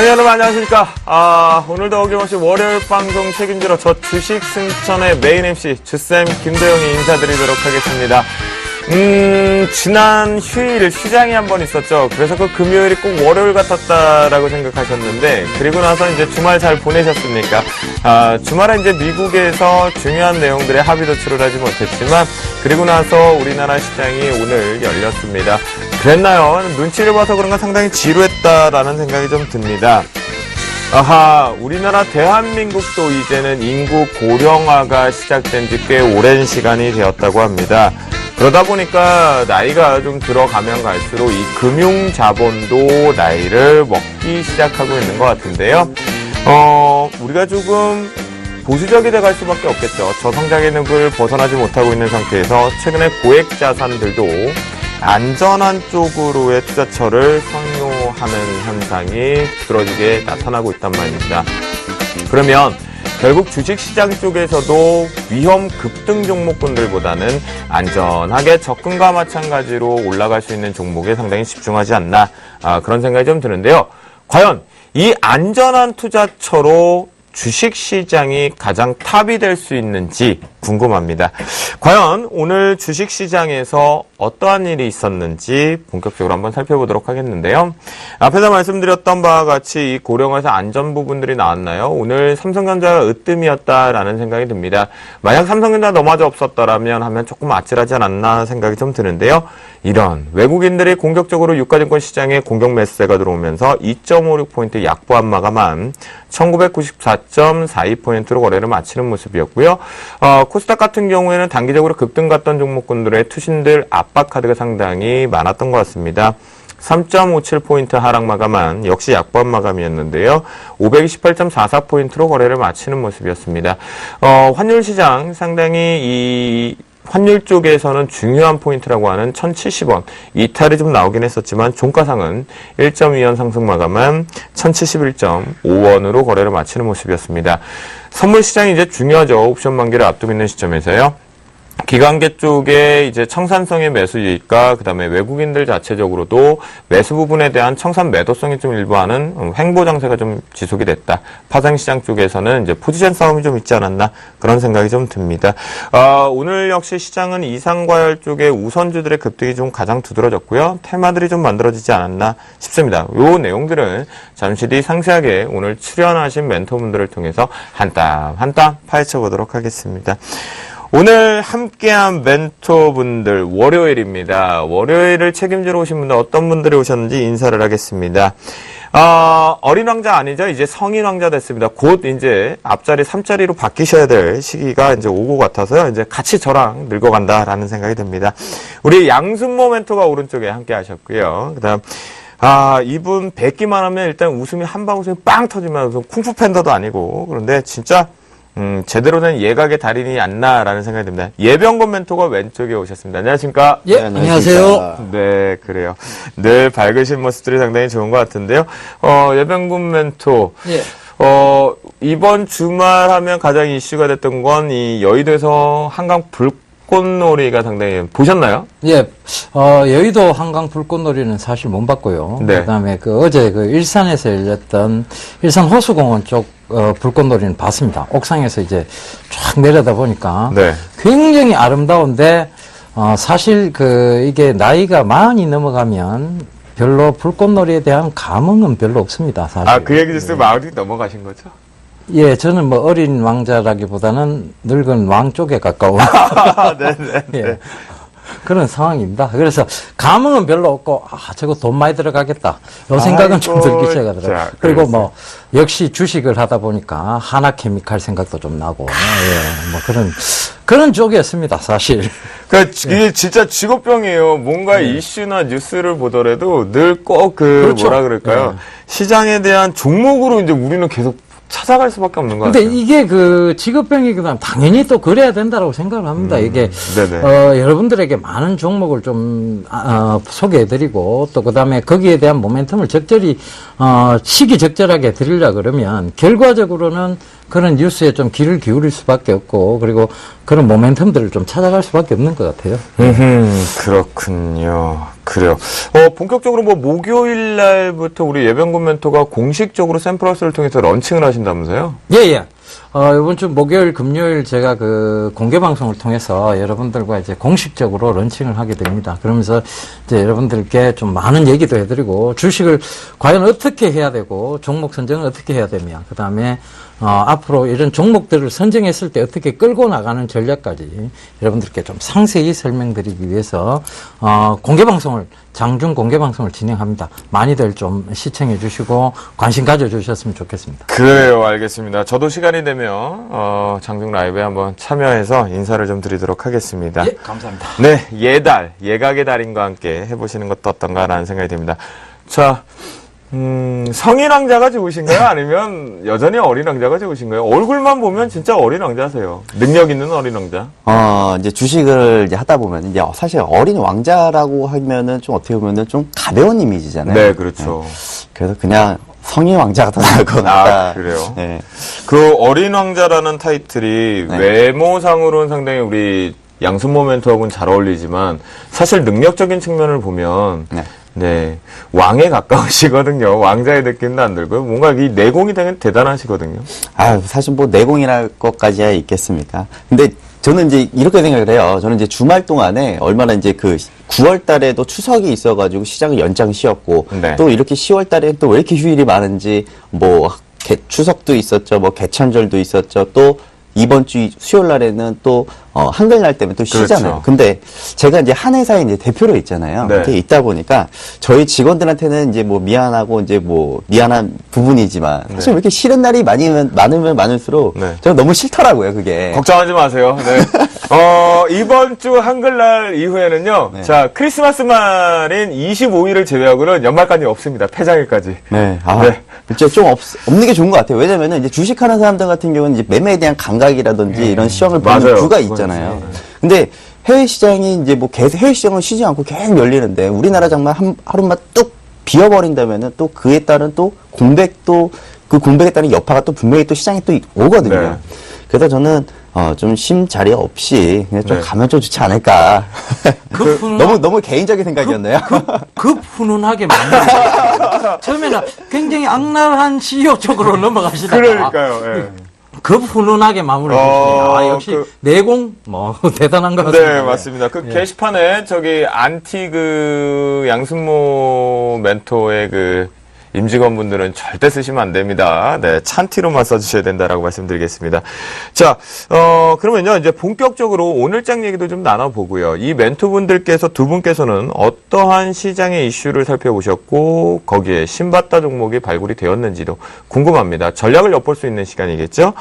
여러분 안녕하십니까. 오늘도 어김없이 월요일 방송 책임지러 저 주식 승천의 메인 MC 주쌤 김도영이 인사드리도록 하겠습니다. 지난 휴일 휴장이 한 번 있었죠. 그래서 그 금요일이 꼭 월요일 같았다라고 생각하셨는데, 그리고 나서 이제 주말 잘 보내셨습니까? 주말에 이제 미국에서 중요한 내용들의 합의 도출을 하지 못했지만, 그리고 나서 우리나라 시장이 오늘 열렸습니다. 그랬나요? 눈치를 봐서 그런가 상당히 지루했다라는 생각이 좀 듭니다. 우리나라 대한민국도 이제는 인구 고령화가 시작된 지 꽤 오랜 시간이 되었다고 합니다. 그러다 보니까 나이가 좀 들어가면 갈수록 이 금융 자본도 나이를 먹기 시작하고 있는 것 같은데요. 우리가 조금 보수적이 돼갈 수밖에 없겠죠. 저성장의 늪을 벗어나지 못하고 있는 상태에서 최근에 고액 자산들도 안전한 쪽으로의 투자처를 선호하는 현상이 두드러지게 나타나고 있단 말입니다. 그러면 결국 주식시장 쪽에서도 위험 급등 종목군들보다는 안전하게 접근과 마찬가지로 올라갈 수 있는 종목에 상당히 집중하지 않나, 그런 생각이 좀 드는데요. 과연 이 안전한 투자처로 주식시장이 가장 탑이 될 수 있는지 궁금합니다. 과연 오늘 주식시장에서 어떠한 일이 있었는지 본격적으로 한번 살펴보도록 하겠는데요. 앞에서 말씀드렸던 바와 같이 이 고령화에서 안전 부분들이 나왔나요? 오늘 삼성전자가 으뜸이었다라는 생각이 듭니다. 만약 삼성전자 너마저 없었더라면 하면 조금 아찔하지 않았나 생각이 좀 드는데요. 이런 외국인들이 공격적으로 유가증권 시장에 공격 매수세가 들어오면서 2.56포인트 약보합 마감한 1994.42포인트로 거래를 마치는 모습이었고요. 코스닥 같은 경우에는 단기적으로 급등 갔던 종목군들의 투신들 압박 카드가 상당히 많았던 것 같습니다. 3.57포인트 하락 마감한 역시 약보합 마감이었는데요. 528.44포인트로 거래를 마치는 모습이었습니다. 환율 시장 상당히 이 환율 쪽에서는 중요한 포인트라고 하는 1,070원 이탈이 좀 나오긴 했었지만 종가상은 1.2원 상승 마감한 1,071.5원으로 거래를 마치는 모습이었습니다. 선물 시장이 이제 중요하죠. 옵션 만기를 앞두고 있는 시점에서요. 기관계 쪽에 이제 청산성의 매수 유입과 그다음에 외국인들 자체적으로도 매수 부분에 대한 청산 매도성이 좀 일부하는 횡보 장세가 좀 지속이 됐다. 파생시장 쪽에서는 이제 포지션 싸움이 좀 있지 않았나 그런 생각이 좀 듭니다. 오늘 역시 시장은 이상과열 쪽에 우선주들의 급등이 좀 가장 두드러졌고요. 테마들이 좀 만들어지지 않았나 싶습니다. 요 내용들은 잠시 뒤 상세하게 오늘 출연하신 멘토분들을 통해서 한 땀 한 땀 파헤쳐 보도록 하겠습니다. 오늘 함께한 멘토분들 월요일입니다. 월요일을 책임지러 오신 분들 어떤 분들이 오셨는지 인사를 하겠습니다. 어린 왕자 아니죠? 이제 성인 왕자 됐습니다. 곧 이제 앞자리 3자리로 바뀌셔야 될 시기가 이제 오고 같아서요. 이제 같이 저랑 늙어간다라는 생각이 듭니다. 우리 양순모 멘토가 오른쪽에 함께 하셨고요. 그다음 이분 뵙기만 하면 일단 웃음이 한방 웃음이 빵 터지면서 쿵푸 팬더도 아니고 그런데 진짜 제대로 된 예각의 달인이 않나라는 생각이 듭니다. 예병건 멘토가 왼쪽에 오셨습니다. 안녕하십니까? 예, 안녕하세요. 네, 그래요. 늘 밝으신 모습들이 상당히 좋은 것 같은데요. 예병건 멘토. 예. 이번 주말 하면 가장 이슈가 됐던 건 이 여의도에서 한강 불꽃놀이가 상당히 보셨나요? 예, 여의도 한강 불꽃놀이는 사실 못 봤고요. 네. 그다음에 어제 일산에서 열렸던 일산 호수공원 쪽 불꽃놀이는 봤습니다. 옥상에서 이제 쫙 내려다 보니까 네. 굉장히 아름다운데 사실 이게 나이가 40이 넘어가면 별로 불꽃놀이에 대한 감흥은 별로 없습니다. 사실. 그 얘기 듣고 마을이 넘어가신 거죠? 예, 저는 뭐 어린 왕자라기보다는 늙은 왕 쪽에 가까운. 네네. 예. 그런 상황입니다. 그래서 감흥은 별로 없고 저거 돈 많이 들어가겠다. 요 생각은 좀 들기 시작하더라고요. 그리고 뭐 역시 주식을 하다 보니까 하나케미칼 생각도 좀 나고 예, 뭐 그런 쪽이었습니다. 사실. 그러니까 이게 진짜 직업병이에요. 뭔가 이슈나 뉴스를 보더라도 늘 꼭 그렇죠. 뭐라 그럴까요? 시장에 대한 종목으로 이제 우리는 계속 찾아갈 수밖에 없는 것 근데 같아요. 이게 그 직업병이거든 당연히 또 그래야 된다고 생각을 합니다. 이게 네네. 여러분들에게 많은 종목을 좀 소개해드리고 또 그다음에 거기에 대한 모멘텀을 적절히 시기적절하게 드리려 그러면 결과적으로는 그런 뉴스에 좀 귀를 기울일 수밖에 없고 그리고 그런 모멘텀들을 좀 찾아갈 수밖에 없는 것 같아요. 그렇군요. 그래요. 본격적으로 뭐 목요일 날부터 우리 예병군 멘토가 공식적으로 샘플러스를 통해서 런칭을 하신다면서요? 예. 이번 주 목요일, 금요일 제가 그 공개 방송을 통해서 여러분들과 이제 공식적으로 런칭을 하게 됩니다. 그러면서 이제 여러분들께 좀 많은 얘기도 해드리고 주식을 과연 어떻게 해야 되고 종목 선정을 어떻게 해야 되며 그 다음에 앞으로 이런 종목들을 선정했을 때 어떻게 끌고 나가는 전략까지 여러분들께 좀 상세히 설명드리기 위해서 공개 방송을 장중 공개 방송을 진행합니다. 많이들 좀 시청해 주시고 관심 가져주셨으면 좋겠습니다. 그래요, 알겠습니다. 저도 시간이 되면 장중 라이브에 한번 참여해서 인사를 좀 드리도록 하겠습니다. 예, 감사합니다. 네, 예각의 달인과 함께 해보시는 것도 어떤가라는 생각이 듭니다. 자, 성인 왕자가 좋으신가요? 아니면 여전히 어린 왕자가 좋으신가요? 얼굴만 보면 진짜 어린 왕자세요. 능력 있는 어린 왕자. 이제 주식을 이제 하다 보면, 이제 사실 어린 왕자라고 하면은 좀 어떻게 보면은 좀 가벼운 이미지잖아요. 네, 그렇죠. 그래서 그냥 성인 왕자가 더 나을 것 같다. 그래요? 네. 그 어린 왕자라는 타이틀이 외모상으로는 상당히 우리 양순모 멘토하고는 잘 어울리지만 사실 능력적인 측면을 보면 네, 왕에 가까우시거든요. 왕자의 느낌도 안 들고요. 뭔가 이 내공이 대단하시거든요. 사실 뭐 내공이랄 것까지야 있겠습니까? 근데 저는 이제 이렇게 생각을 해요. 저는 이제 주말 동안에 얼마나 이제 그 9월 달에도 추석이 있어가지고 시장을 연장 쉬었고 또 이렇게 10월 달에 또 왜 이렇게 휴일이 많은지 뭐 추석도 있었죠. 뭐 개천절도 있었죠. 또 이번 주 수요일 날에는 또 한글날 때문에 또 쉬잖아요. 그렇죠. 근데 제가 이제 한 회사에 이제 대표로 있잖아요. 네. 이렇게 있다 보니까 저희 직원들한테는 이제 뭐 미안하고 이제 뭐 미안한 부분이지만 사실 왜 이렇게 싫은 날이 많으면 많을수록 제가 너무 싫더라고요, 그게. 걱정하지 마세요. 네. 이번 주 한글날 이후에는요. 자, 크리스마스 말인 25일을 제외하고는 연말까지 없습니다. 폐장일까지. 네. 진짜 좀 없는 게 좋은 것 같아요. 왜냐면은 이제 주식하는 사람들 같은 경우는 이제 매매에 대한 감각이라든지 이런 시험을 보는 부가 있잖아요. 근데 해외 시장이 이제 뭐 계속 해외 시장은 쉬지 않고 계속 열리는데 우리나라 장만 하루만 뚝 비어버린다면은 또 그에 따른 또 공백도 그 공백에 따른 여파가 또 분명히 또 시장에 또 오거든요. 그래서 저는 좀 심자리 없이 그냥 좀 가면 좀 좋지 않을까. 너무 개인적인 생각이었나요? 훈훈하게 만나. 처음에는 굉장히 악랄한 CEO 쪽으로 넘어가시다가. 그러니까요. 훈훈하게 마무리 해주시네요. 역시 내공 대단한 것 같습니다. 네, 맞습니다. 그 게시판에 저기 안티 그 양순모 멘토의 그 임직원분들은 절대 쓰시면 안 됩니다. 네, 찬티로만 써주셔야 된다라고 말씀드리겠습니다. 자, 그러면요, 이제 본격적으로 오늘장 얘기도 좀 나눠보고요. 이 멘토분들께서 두 분께서는 어떠한 시장의 이슈를 살펴보셨고, 거기에 신바타 종목이 발굴이 되었는지도 궁금합니다. 전략을 엿볼 수 있는 시간이겠죠?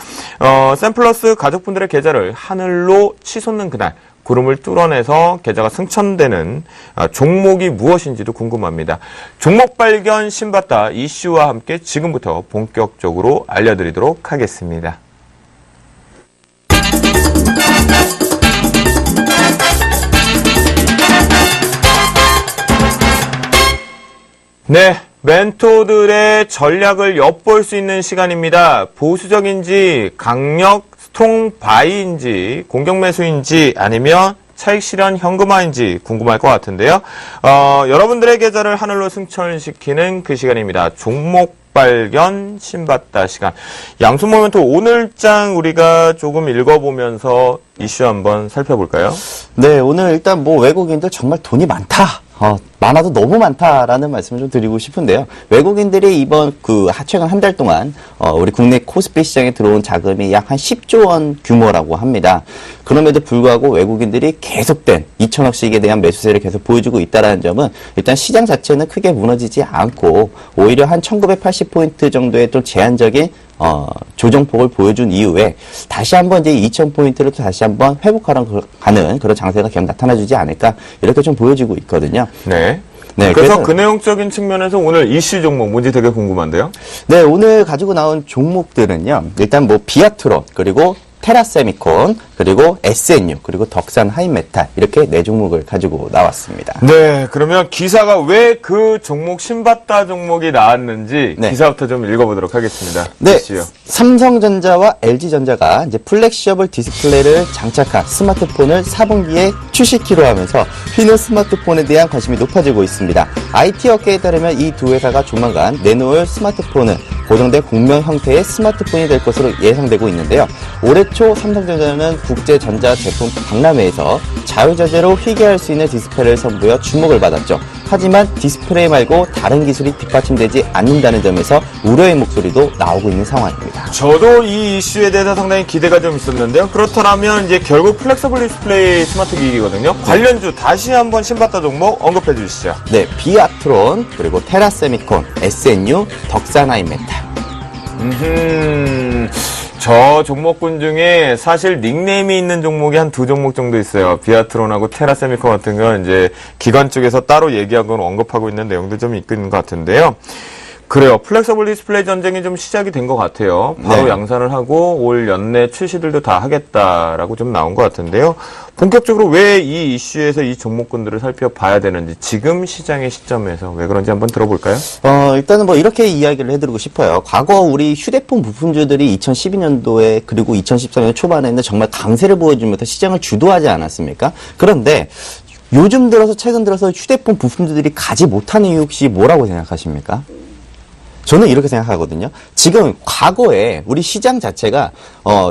샘플러스 가족분들의 계좌를 하늘로 치솟는 그날, 구름을 뚫어내서 계좌가 승천되는 종목이 무엇인지도 궁금합니다. 종목 발견 신바타 이슈와 함께 지금부터 본격적으로 알려드리도록 하겠습니다. 네, 멘토들의 전략을 엿볼 수 있는 시간입니다. 보수적인지 강력 스트롱 바이인지 공격 매수인지 아니면 차익 실현 현금화인지 궁금할 것 같은데요. 여러분들의 계좌를 하늘로 승천시키는 그 시간입니다. 종목 발견 신바타 시간. 양순모 멘토 오늘장 우리가 조금 읽어보면서 이슈 한번 살펴볼까요? 네, 오늘 일단 뭐 외국인들 정말 돈이 많다. 많아도 너무 많다라는 말씀을 좀 드리고 싶은데요. 외국인들이 이번 최근 한 달 동안 우리 국내 코스피 시장에 들어온 자금이 약 한 10조 원 규모라고 합니다. 그럼에도 불구하고 외국인들이 계속된 2천억씩에 대한 매수세를 계속 보여주고 있다는 점은 일단 시장 자체는 크게 무너지지 않고 오히려 한 1980포인트 정도의 좀 제한적인 조정폭을 보여준 이후에 다시 한번 이제 2000포인트를 또 다시 한번 회복하는 그런 장세가 계속 나타나주지 않을까 이렇게 좀 보여지고 있거든요. 네. 네, 그래서 그 내용적인 측면에서 오늘 이슈 종목 뭔지 되게 궁금한데요. 네, 오늘 가지고 나온 종목들은요. 일단 뭐 비아트론, 그리고 테라세미콘, 그리고 SNU, 그리고 덕산 하이메탈 이렇게 네 종목을 가지고 나왔습니다. 네, 그러면 기사가 왜 그 종목 신받다 종목이 나왔는지 네. 기사부터 좀 읽어보도록 하겠습니다. 네, 이슈요. 삼성전자와 LG전자가 이제 플렉시어블 디스플레이를 장착한 스마트폰을 4분기에 출시키로 하면서 휘는 스마트폰에 대한 관심이 높아지고 있습니다. IT 업계에 따르면 이 두 회사가 조만간 내놓을 스마트폰은 고정된 공명 형태의 스마트폰이 될 것으로 예상되고 있는데요. 올해 초 삼성전자는 국제전자제품 박람회에서 자유자재로 희귀할 수 있는 디스플레이를 선보여 주목을 받았죠. 하지만 디스플레이 말고 다른 기술이 뒷받침되지 않는다는 점에서 우려의 목소리도 나오고 있는 상황입니다. 저도 이 이슈에 대해서 상당히 기대가 좀 있었는데요. 그렇다면 이제 결국 플렉서블 디스플레이 스마트 기기거든요. 관련주 다시 한번 신받다 종목 언급해 주시죠. 네, 비아트론, 그리고 테라세미콘, SNU, 덕산 하이메탈. 저 종목군 중에 사실 닉네임이 있는 종목이 한 두 종목 정도 있어요. 비아트론하고 테라세미콘 같은 건 이제 기관 쪽에서 따로 얘기하고 언급하고 있는 내용도 좀 있는 것 같은데요. 그래요. 플렉서블 디스플레이 전쟁이 좀 시작이 된 것 같아요. 바로 네. 양산을 하고 올 연내 출시들도 다 하겠다라고 좀 나온 것 같은데요. 본격적으로 왜 이 이슈에서 이 종목군들을 살펴봐야 되는지 지금 시장의 시점에서 왜 그런지 한번 들어볼까요? 일단은 뭐 이렇게 이야기를 해드리고 싶어요. 과거 우리 휴대폰 부품주들이 2012년도에 그리고 2013년 초반에는 정말 강세를 보여주면서 시장을 주도하지 않았습니까? 그런데 요즘 들어서 최근 들어서 휴대폰 부품주들이 가지 못하는 이유 혹시 뭐라고 생각하십니까? 저는 이렇게 생각하거든요. 지금 과거에 우리 시장 자체가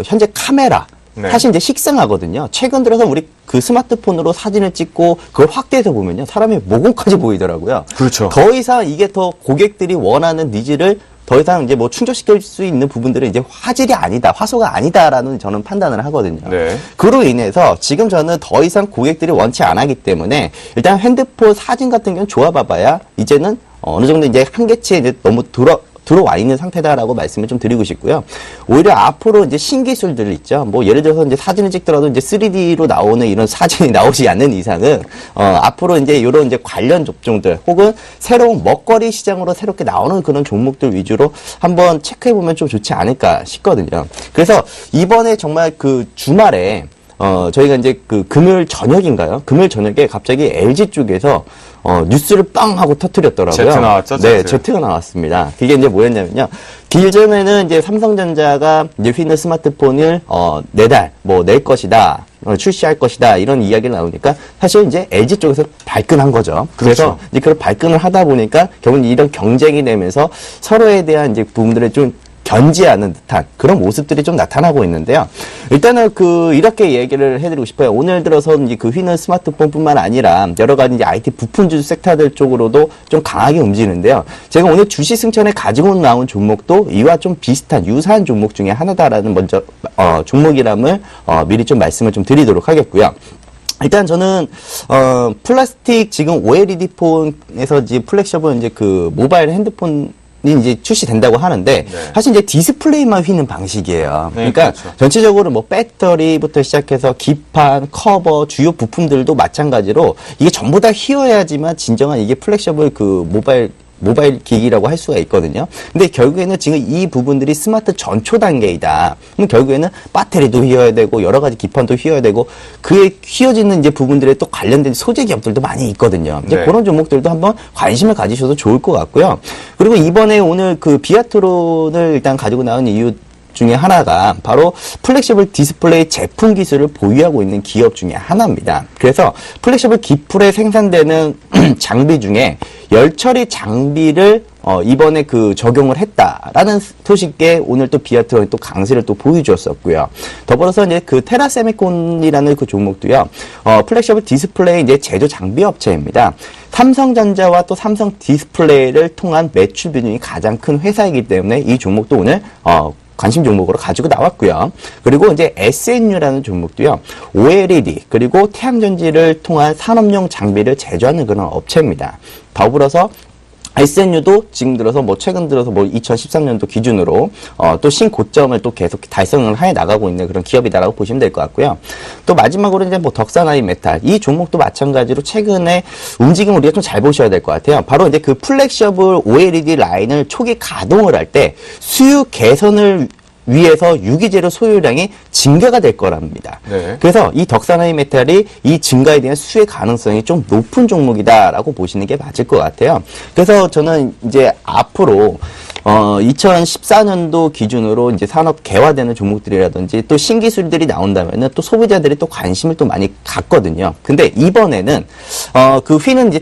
현재 카메라 네. 사실 이제 식상하거든요. 최근 들어서 우리 그 스마트폰으로 사진을 찍고 그걸 확대해서 보면요. 사람의 모공까지 보이더라고요. 그렇죠. 더 이상 이게 더 고객들이 원하는 니즈를 더 이상 이제 뭐 충족시킬 수 있는 부분들은 이제 화질이 아니다, 화소가 아니다라는 저는 판단을 하거든요. 네. 그로 인해서 지금 저는 더 이상 고객들이 원치 안 하기 때문에 일단 핸드폰 사진 같은 경우는 좋아봐봐야 이제는 어느 정도 이제 한계치에 이제 너무 들어와 있는 상태다라고 말씀을 좀 드리고 싶고요. 오히려 앞으로 이제 신기술들 있죠. 뭐 예를 들어서 이제 사진을 찍더라도 이제 3D로 나오는 이런 사진이 나오지 않는 이상은 앞으로 이제 이런 이제 관련 접종들 혹은 새로운 먹거리 시장으로 새롭게 나오는 그런 종목들 위주로 한번 체크해 보면 좀 좋지 않을까 싶거든요. 그래서 이번에 정말 그 주말에 저희가 이제 그 금요일 저녁인가요? 금요일 저녁에 갑자기 LG 쪽에서 뉴스를 빵 하고 터뜨렸더라고요. 제트 나왔죠? 네, 제트. 제트가 나왔습니다. 그게 이제 뭐였냐면요. 기존에는 이제 삼성전자가 이제 휘는 스마트폰을 내달 낼 것이다. 출시할 것이다. 이런 이야기를 나오니까 사실 이제 LG 쪽에서 발끈한 거죠. 그래서 그렇죠. 이제 그런 발끈을 하다 보니까 결국 이런 경쟁이 되면서 서로에 대한 이제 부분들을 좀 견지하는 듯한 그런 모습들이 좀 나타나고 있는데요. 일단은 이렇게 얘기를 해드리고 싶어요. 오늘 들어서 이제 그 휘는 스마트폰뿐만 아니라 여러 가지 이제 IT 부품주 섹터들 쪽으로도 좀 강하게 움직이는데요. 제가 오늘 주식 승천에 가지고 나온 종목도 이와 좀 비슷한 유사한 종목 중에 하나다라는 먼저 종목이람을 미리 좀 말씀을 좀 드리도록 하겠고요. 일단 저는 플라스틱 지금 OLED 폰에서 이제 플렉셔블 이제 그 모바일 핸드폰 이제 출시된다고 하는데 사실 이제 디스플레이만 휘는 방식이에요. 네, 그러니까 그렇죠. 전체적으로 뭐 배터리부터 시작해서 기판, 커버, 주요 부품들도 마찬가지로 이게 전부 다 휘어야지만 진정한 이게 플렉셔블 그 모바일 기기라고 할 수가 있거든요. 근데 결국에는 지금 이 부분들이 스마트 전초 단계이다. 그럼 결국에는 배터리도 휘어야 되고 여러 가지 기판도 휘어야 되고 그에 휘어지는 이제 부분들에 또 관련된 소재 기업들도 많이 있거든요. 이제 네. 그런 종목들도 한번 관심을 가지셔도 좋을 것 같고요. 그리고 이번에 오늘 그 비아트론을 일단 가지고 나온 이유 중에 하나가 바로 플렉시블 디스플레이 제품 기술을 보유하고 있는 기업 중에 하나입니다. 그래서 플렉시블 기풀에 생산되는 장비 중에 열처리 장비를 이번에 그 적용을 했다라는 소식에 오늘 또 비아트론이 또 강세를 또 보여주었었고요. 더불어서 이제 그 테라세미콘이라는 그 종목도요. 플렉시블 디스플레이 이제 제조 장비 업체입니다. 삼성전자와 또 삼성 디스플레이를 통한 매출 비중이 가장 큰 회사이기 때문에 이 종목도 오늘 관심 종목으로 가지고 나왔고요. 그리고 이제 SNU라는 종목도요. OLED 그리고 태양전지를 통한 산업용 장비를 제조하는 그런 업체입니다. 더불어서 SNU도 지금 들어서 뭐 최근 들어서 뭐 2013년도 기준으로 또 신고점을 또 계속 달성을 해 나가고 있는 그런 기업이다라고 보시면 될 것 같고요. 또 마지막으로 이제 뭐 덕산아이 메탈 이 종목도 마찬가지로 최근에 움직임 우리가 좀 잘 보셔야 될 것 같아요. 바로 이제 그 플렉셔블 OLED 라인을 초기 가동을 할 때 수요 개선을 위해서 유기재료 소요량이 증가가 될 거랍니다. 네. 그래서 이 덕산아이 메탈이 이 증가에 대한 수혜 가능성이 좀 높은 종목이다라고 보시는 게 맞을 것 같아요. 그래서 저는 이제 앞으로 2014년도 기준으로 이제 산업 개화되는 종목들이라든지 또 신기술들이 나온다면은 또 소비자들이 또 관심을 또 많이 갖거든요. 근데 이번에는 그 휘는 이제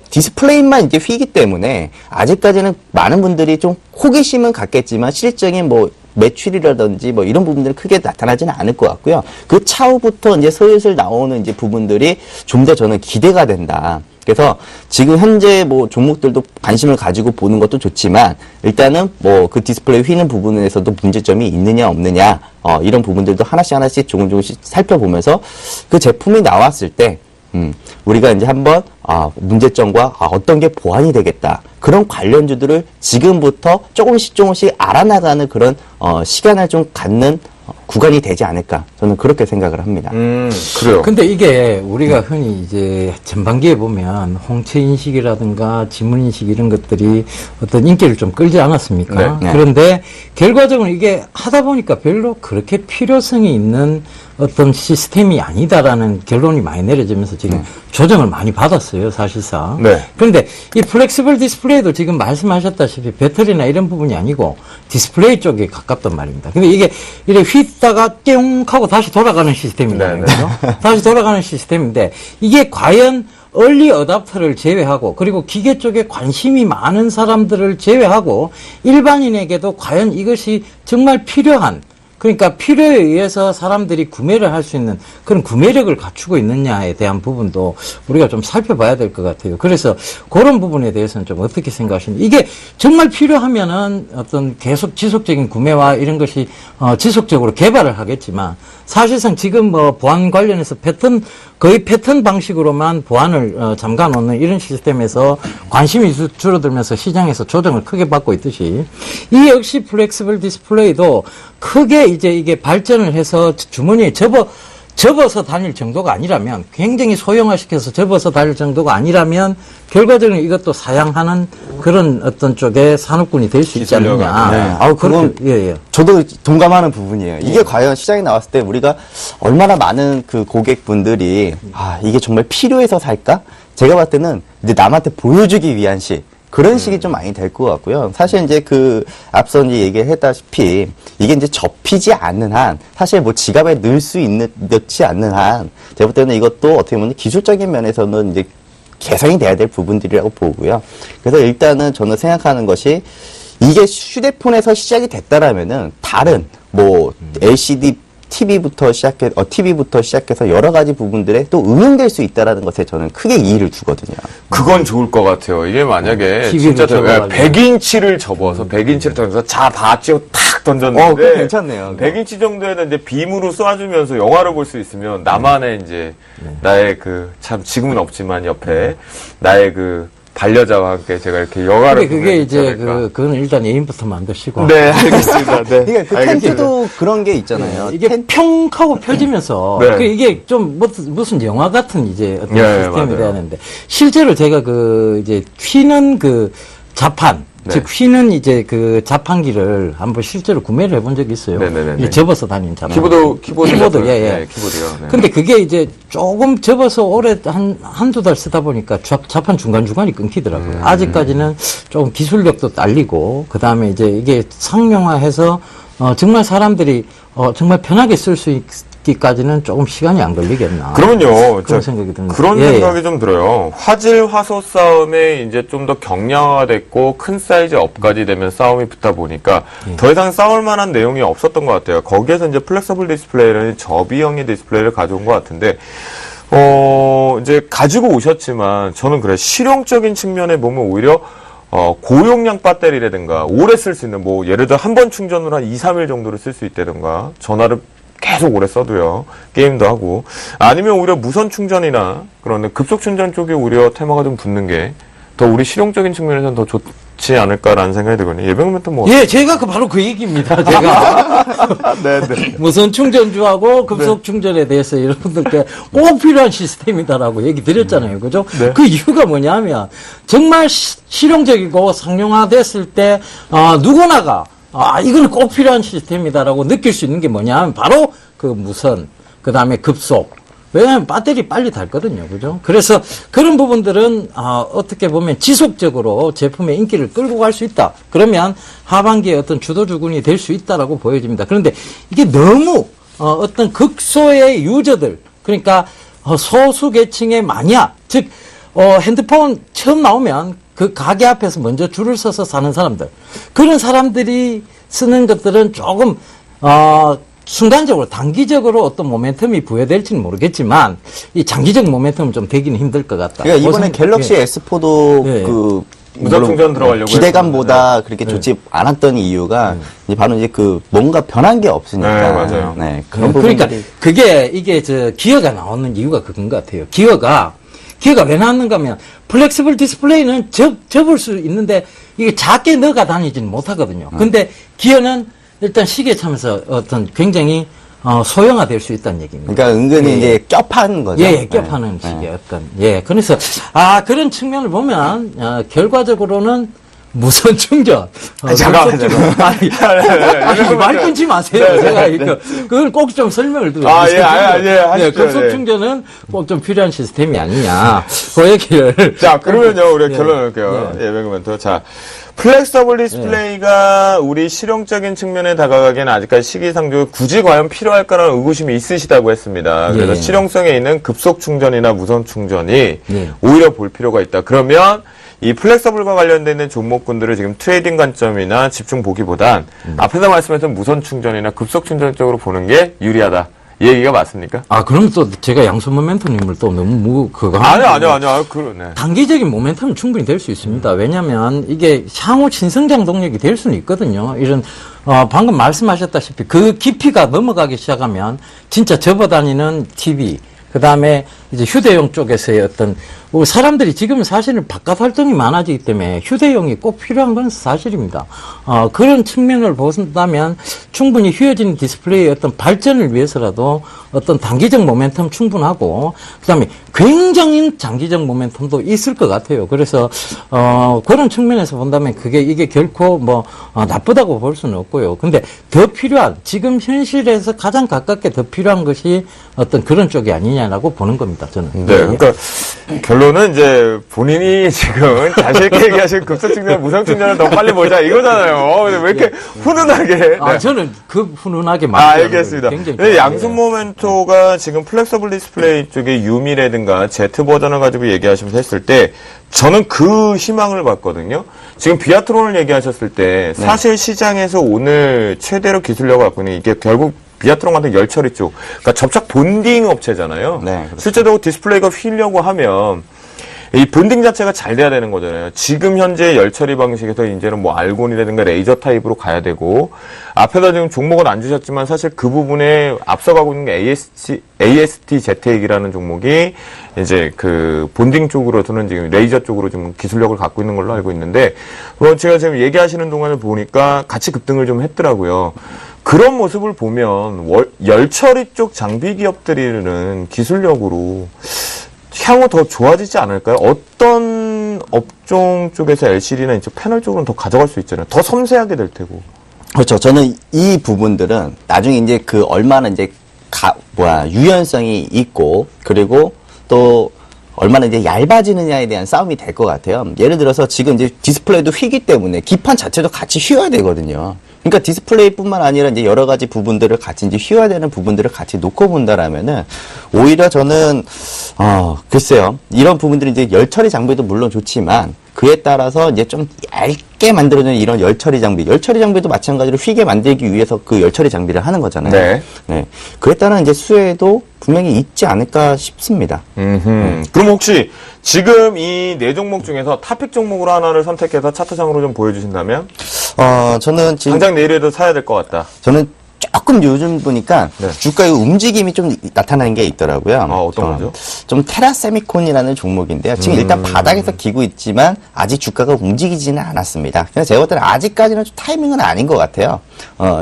디스플레이만 이제 휘기 때문에 아직까지는 많은 분들이 좀 호기심은 갖겠지만 실질적인 뭐 매출이라든지 뭐 이런 부분들은 크게 나타나지는 않을 것 같고요. 그 차후부터 이제 슬슬 나오는 이제 부분들이 좀 더 저는 기대가 된다. 그래서 지금 현재 뭐 종목들도 관심을 가지고 보는 것도 좋지만 일단은 뭐 그 디스플레이 휘는 부분에서도 문제점이 있느냐 없느냐 이런 부분들도 하나씩 조금씩 살펴보면서 그 제품이 나왔을 때 우리가 이제 한번 문제점과 어떤 게 보완이 되겠다. 그런 관련주들을 지금부터 조금씩 알아나가는 그런 시간을 좀 갖는 구간이 되지 않을까. 저는 그렇게 생각을 합니다. 그래요. 근데 이게 우리가 흔히 이제 전반기에 보면 홍채 인식이라든가 지문 인식 이런 것들이 어떤 인기를 좀 끌지 않았습니까? 네. 그런데 결과적으로 이게 하다 보니까 별로 그렇게 필요성이 있는 어떤 시스템이 아니다라는 결론이 많이 내려지면서 지금 조정을 많이 받았어요, 사실상. 네. 그런데 이 플렉시블 디스플레이도 지금 말씀하셨다시피 배터리나 이런 부분이 아니고 디스플레이 쪽에 가깝단 말입니다. 근데 이게 이렇게 휘다가 띵 하고 다시 돌아가는 시스템이잖아요. 그죠? 다시 돌아가는 시스템인데 이게 과연 얼리 어답터를 제외하고 그리고 기계 쪽에 관심이 많은 사람들을 제외하고 일반인에게도 과연 이것이 정말 필요한 그러니까 필요에 의해서 사람들이 구매를 할 수 있는 그런 구매력을 갖추고 있느냐에 대한 부분도 우리가 좀 살펴봐야 될 것 같아요. 그래서 그런 부분에 대해서는 좀 어떻게 생각하십니까? 이게 정말 필요하면은 어떤 계속 지속적인 구매와 이런 것이 지속적으로 개발을 하겠지만 사실상 지금 뭐 보안 관련해서 거의 패턴 방식으로만 보안을 잠가 놓는 이런 시스템에서 관심이 줄어들면서 시장에서 조정을 크게 받고 있듯이 이 역시 플렉시블 디스플레이도 크게 이제 이게 발전을 해서 주머니에 접어서 다닐 정도가 아니라면 굉장히 소형화시켜서 접어서 다닐 정도가 아니라면 결과적으로 이것도 사양하는 그런 어떤 쪽의 산업군이 될 수 있지 않느냐. 네. 그건 저도 동감하는 부분이에요. 이게 과연 시장에 나왔을 때 우리가 얼마나 많은 그 고객분들이 이게 정말 필요해서 살까? 제가 봤을 때는 이제 남한테 보여주기 위한 그런 식이 좀 많이 될 것 같고요. 사실 이제 앞서 이제 얘기했다시피 이게 이제 접히지 않는 한 사실 뭐 지갑에 넣지 않는 한 제가 볼 때는 이것도 어떻게 보면 기술적인 면에서는 이제 개선이 돼야 될 부분들이라고 보고요. 그래서 일단은 저는 생각하는 것이 이게 휴대폰에서 시작이 됐다라면은 다른 뭐 LCD TV부터 시작해서 여러 가지 부분들에 또 응용될 수 있다라는 것에 저는 크게 이의를 두거든요. 그건 좋을 것 같아요. 이게 만약에 진짜 100인치를 접어서 100인치를 던져서 바치고 탁 던졌는데 그거 괜찮네요. 100인치 정도에는 이제 빔으로 쏴주면서 영화를 볼 수 있으면 나만의 이제 나의 참 지금은 없지만 옆에 나의 반려자와 함께 제가 이렇게 영화를 근데 그게 이제 그거는 일단 예인부터 만드시고. 네, 알겠습니다. 네. 그러니까 텐트도 그런 게 있잖아요. 이게 평 하고 펴지면서 이게 좀 무슨 영화 같은 이제 어떤 시스템이 돼야 되는데 실제로 제가 이제 휘는 자판 즉 휘는 이제 자판기를 한번 실제로 구매를 해본 적이 있어요. 이제 접어서 다니는 자판. 키보드 네, 키보드요. 네. 근데 그게 이제 조금 접어서 오래 한두 달 쓰다 보니까 자판 중간중간이 끊기더라고요. 아직까지는 조금 기술력도 딸리고 그다음에 이제 이게 상용화해서 정말 사람들이 정말 편하게 쓸 수 있기까지는 조금 시간이 안 걸리겠나. 그러면요. 그런 생각이 드는데. 그런 생각이 좀 들어요. 화질 화소 싸움에 이제 좀 더 경량화됐고 큰 사이즈 업까지 되면 싸움이 붙다 보니까 더 이상 싸울 만한 내용이 없었던 것 같아요. 거기에서 이제 플렉서블 디스플레이라는 접이형의 디스플레이를 가져온 것 같은데 이제 가지고 오셨지만 저는 그래 실용적인 측면에 보면 오히려 고용량 배터리라든가 오래 쓸 수 있는 예를 들어 한 번 충전으로 한 2, 3일 정도를 쓸 수 있다든가 전화를 계속 오래 써도요. 게임도 하고. 아니면 오히려 무선 충전이나 그런 급속 충전 쪽에 오히려 테마가 좀 붙는 게 더 우리 실용적인 측면에서는 더 좋지 않을까라는 생각이 들거든요. 예병면도 뭐. 예, 제가 바로 그 얘기입니다. 제가. 네네. 무선 충전주하고 급속 충전에 대해서 여러분들께 꼭 필요한 시스템이다라고 얘기 드렸잖아요. 그죠? 네. 그 이유가 뭐냐면 정말 실용적이고 상용화됐을 때, 누구나가, 이건 꼭 필요한 시스템이다라고 느낄 수 있는 게 뭐냐면 바로 그 무선, 그 다음에 급속. 왜냐하면 배터리 빨리 닳거든요. 그죠? 그래서 그런 부분들은, 어떻게 보면 지속적으로 제품의 인기를 끌고 갈 수 있다. 그러면 하반기에 어떤 주도주군이 될 수 있다라고 보여집니다. 그런데 이게 너무, 어떤 극소의 유저들, 그러니까, 소수 계층의 마니아, 즉, 핸드폰 처음 나오면 그 가게 앞에서 먼저 줄을 서서 사는 사람들. 그런 사람들이 쓰는 것들은 조금, 순간적으로, 단기적으로 어떤 모멘텀이 부여될지는 모르겠지만, 이 장기적 모멘텀은 좀 되기는 힘들 것 같다. 그러니까 이번에 갤럭시 예. S4도 예. 그 무선 충전 들어가려고 기대감보다 그렇게 좋지 않았던 이유가 이제 바로 이제 그 뭔가 변한 게 없으니까. 네, 맞아요. 네, 그런 그러니까 부분들이 이게 기어가 나오는 이유가 그건 것 같아요. 기어가 왜 나왔는가 하면 플렉시블 디스플레이는 접을 수 있는데 이게 작게 넣어가 다니지는 못하거든요. 근데 기어는 일단 시계에 차면서 어떤 굉장히 소형화될 수 있다는 얘기입니다. 그러니까 은근히 이제 껴파는 거죠. 예, 껴파는 식의 어떤, 예. 그래서, 그런 측면을 보면, 결과적으로는 무선 충전. 잠깐만요. 아니, 말 끊지 마세요. 제가 그걸 꼭 좀 설명을 드려요. 하십시오. 급속 예. 충전은 꼭 좀 필요한 시스템이 아니냐. 그 얘기를. 자, 그러면요, 우리 예. 결론 할게요. 예. 예병면도. 자, 플렉서블 디스플레이가 우리 실용적인 측면에 다가가기에는 아직까지 시기상조 굳이 과연 필요할까라는 의구심이 있으시다고 했습니다. 그래서 예. 실용성에 있는 급속 충전이나 무선 충전이 예. 오히려 볼 필요가 있다. 그러면 이 플렉서블과 관련된 종목군들을 지금 트레이딩 관점이나 집중 보기보단 앞에서 말씀하셨던 무선 충전이나 급속 충전 쪽으로 보는 게 유리하다. 이 얘기가 맞습니까? 그럼 또 제가 양손 모멘텀님을 또 너무 아니요. 그러네. 단기적인 모멘텀은 충분히 될 수 있습니다. 왜냐하면 이게 향후 신성장 동력이 될 수는 있거든요. 이런 방금 말씀하셨다시피 그 깊이가 넘어가기 시작하면 진짜 접어다니는 TV, 그 다음에 이제 휴대용 쪽에서의 어떤 사람들이 지금 사실은 바깥 활동이 많아지기 때문에 휴대용이 꼭 필요한 건 사실입니다. 그런 측면을 본다면 충분히 휘어진 디스플레이의 어떤 발전을 위해서라도 어떤 단기적 모멘텀 충분하고 그다음에 굉장히 장기적 모멘텀도 있을 것 같아요. 그래서 그런 측면에서 본다면 이게 결코 나쁘다고 볼 수는 없고요. 근데 더 필요한 지금 현실에서 가장 가깝게 더 필요한 것이 어떤 그런 쪽이 아니냐라고 보는 겁니다. 저는. 네, 그러니까 결론은 이제 본인이 지금 자신 있게 얘기하신 급속 충전, 무선 충전을 더 빨리 보자 이거잖아요. 근데 왜 이렇게 훈훈하게? 네. 저는 훈훈하게 말하는 알겠습니다. 굉장히 근데 양손 모멘토가 지금 플렉서블 디스플레이 쪽에 유미라든가 Z 버전을 가지고 얘기하시면서 했을 때 저는 그 희망을 봤거든요. 지금 비아트론을 얘기하셨을 때 사실 시장에서 오늘 최대로 기술력을 갖고 있는 이게 결국 비아트론 같은 열처리 쪽, 그러니까 접착 본딩 업체잖아요. 네, 그렇습니다. 실제로 디스플레이가 휘려고 하면 이 본딩 자체가 잘 돼야 되는 거잖아요. 지금 현재 열처리 방식에서 이제는 알곤이라든가 레이저 타입으로 가야 되고 앞에다 지금 종목은 안 주셨지만 사실 그 부분에 앞서가고 있는 게 AST ZX이라는 종목이 이제 그 본딩 쪽으로서는 지금 레이저 쪽으로 좀 기술력을 갖고 있는 걸로 알고 있는데 제가 지금 얘기하시는 동안을 보니까 같이 급등을 좀 했더라고요. 그런 모습을 보면 열처리 쪽 장비 기업들이는 기술력으로 향후 더 좋아지지 않을까요? 어떤 업종 쪽에서 LCD나 이쪽 패널 쪽으로는 더 가져갈 수 있잖아요. 더 섬세하게 될 테고. 그렇죠. 저는 이 부분들은 나중에 이제 그 얼마나 이제 유연성이 있고 그리고 또 얼마나 이제 얇아지느냐에 대한 싸움이 될 것 같아요. 예를 들어서 지금 이제 디스플레이도 휘기 때문에 기판 자체도 같이 휘어야 되거든요. 그러니까 디스플레이뿐만 아니라 이제 여러 가지 부분들을 같이 이제 휘어야 되는 부분들을 같이 놓고 본다라면은 오히려 저는 글쎄요. 이런 부분들이 이제 열처리 장비도 물론 좋지만 그에 따라서 이제 좀 얇게 만들어진 이런 열처리 장비도 마찬가지로 휘게 만들기 위해서 그 열처리 장비를 하는 거잖아요. 네. 그에 따른 이제 수혜도 분명히 있지 않을까 싶습니다. 그럼 혹시 지금 이 네 종목 중에서 탑픽 종목으로 하나를 선택해서 차트상으로 좀 보여주신다면? 저는 지금 당장 내일에도 사야 될 것 같다. 저는 조금 요즘 보니까 네. 주가의 움직임이 좀 나타나는 게 있더라고요. 어떤 거죠? 좀 테라세미콘이라는 종목인데요. 지금 일단 바닥에서 기고 있지만 아직 주가가 움직이지는 않았습니다. 그래서 제가 볼 때는 아직까지는 좀 타이밍은 아닌 것 같아요.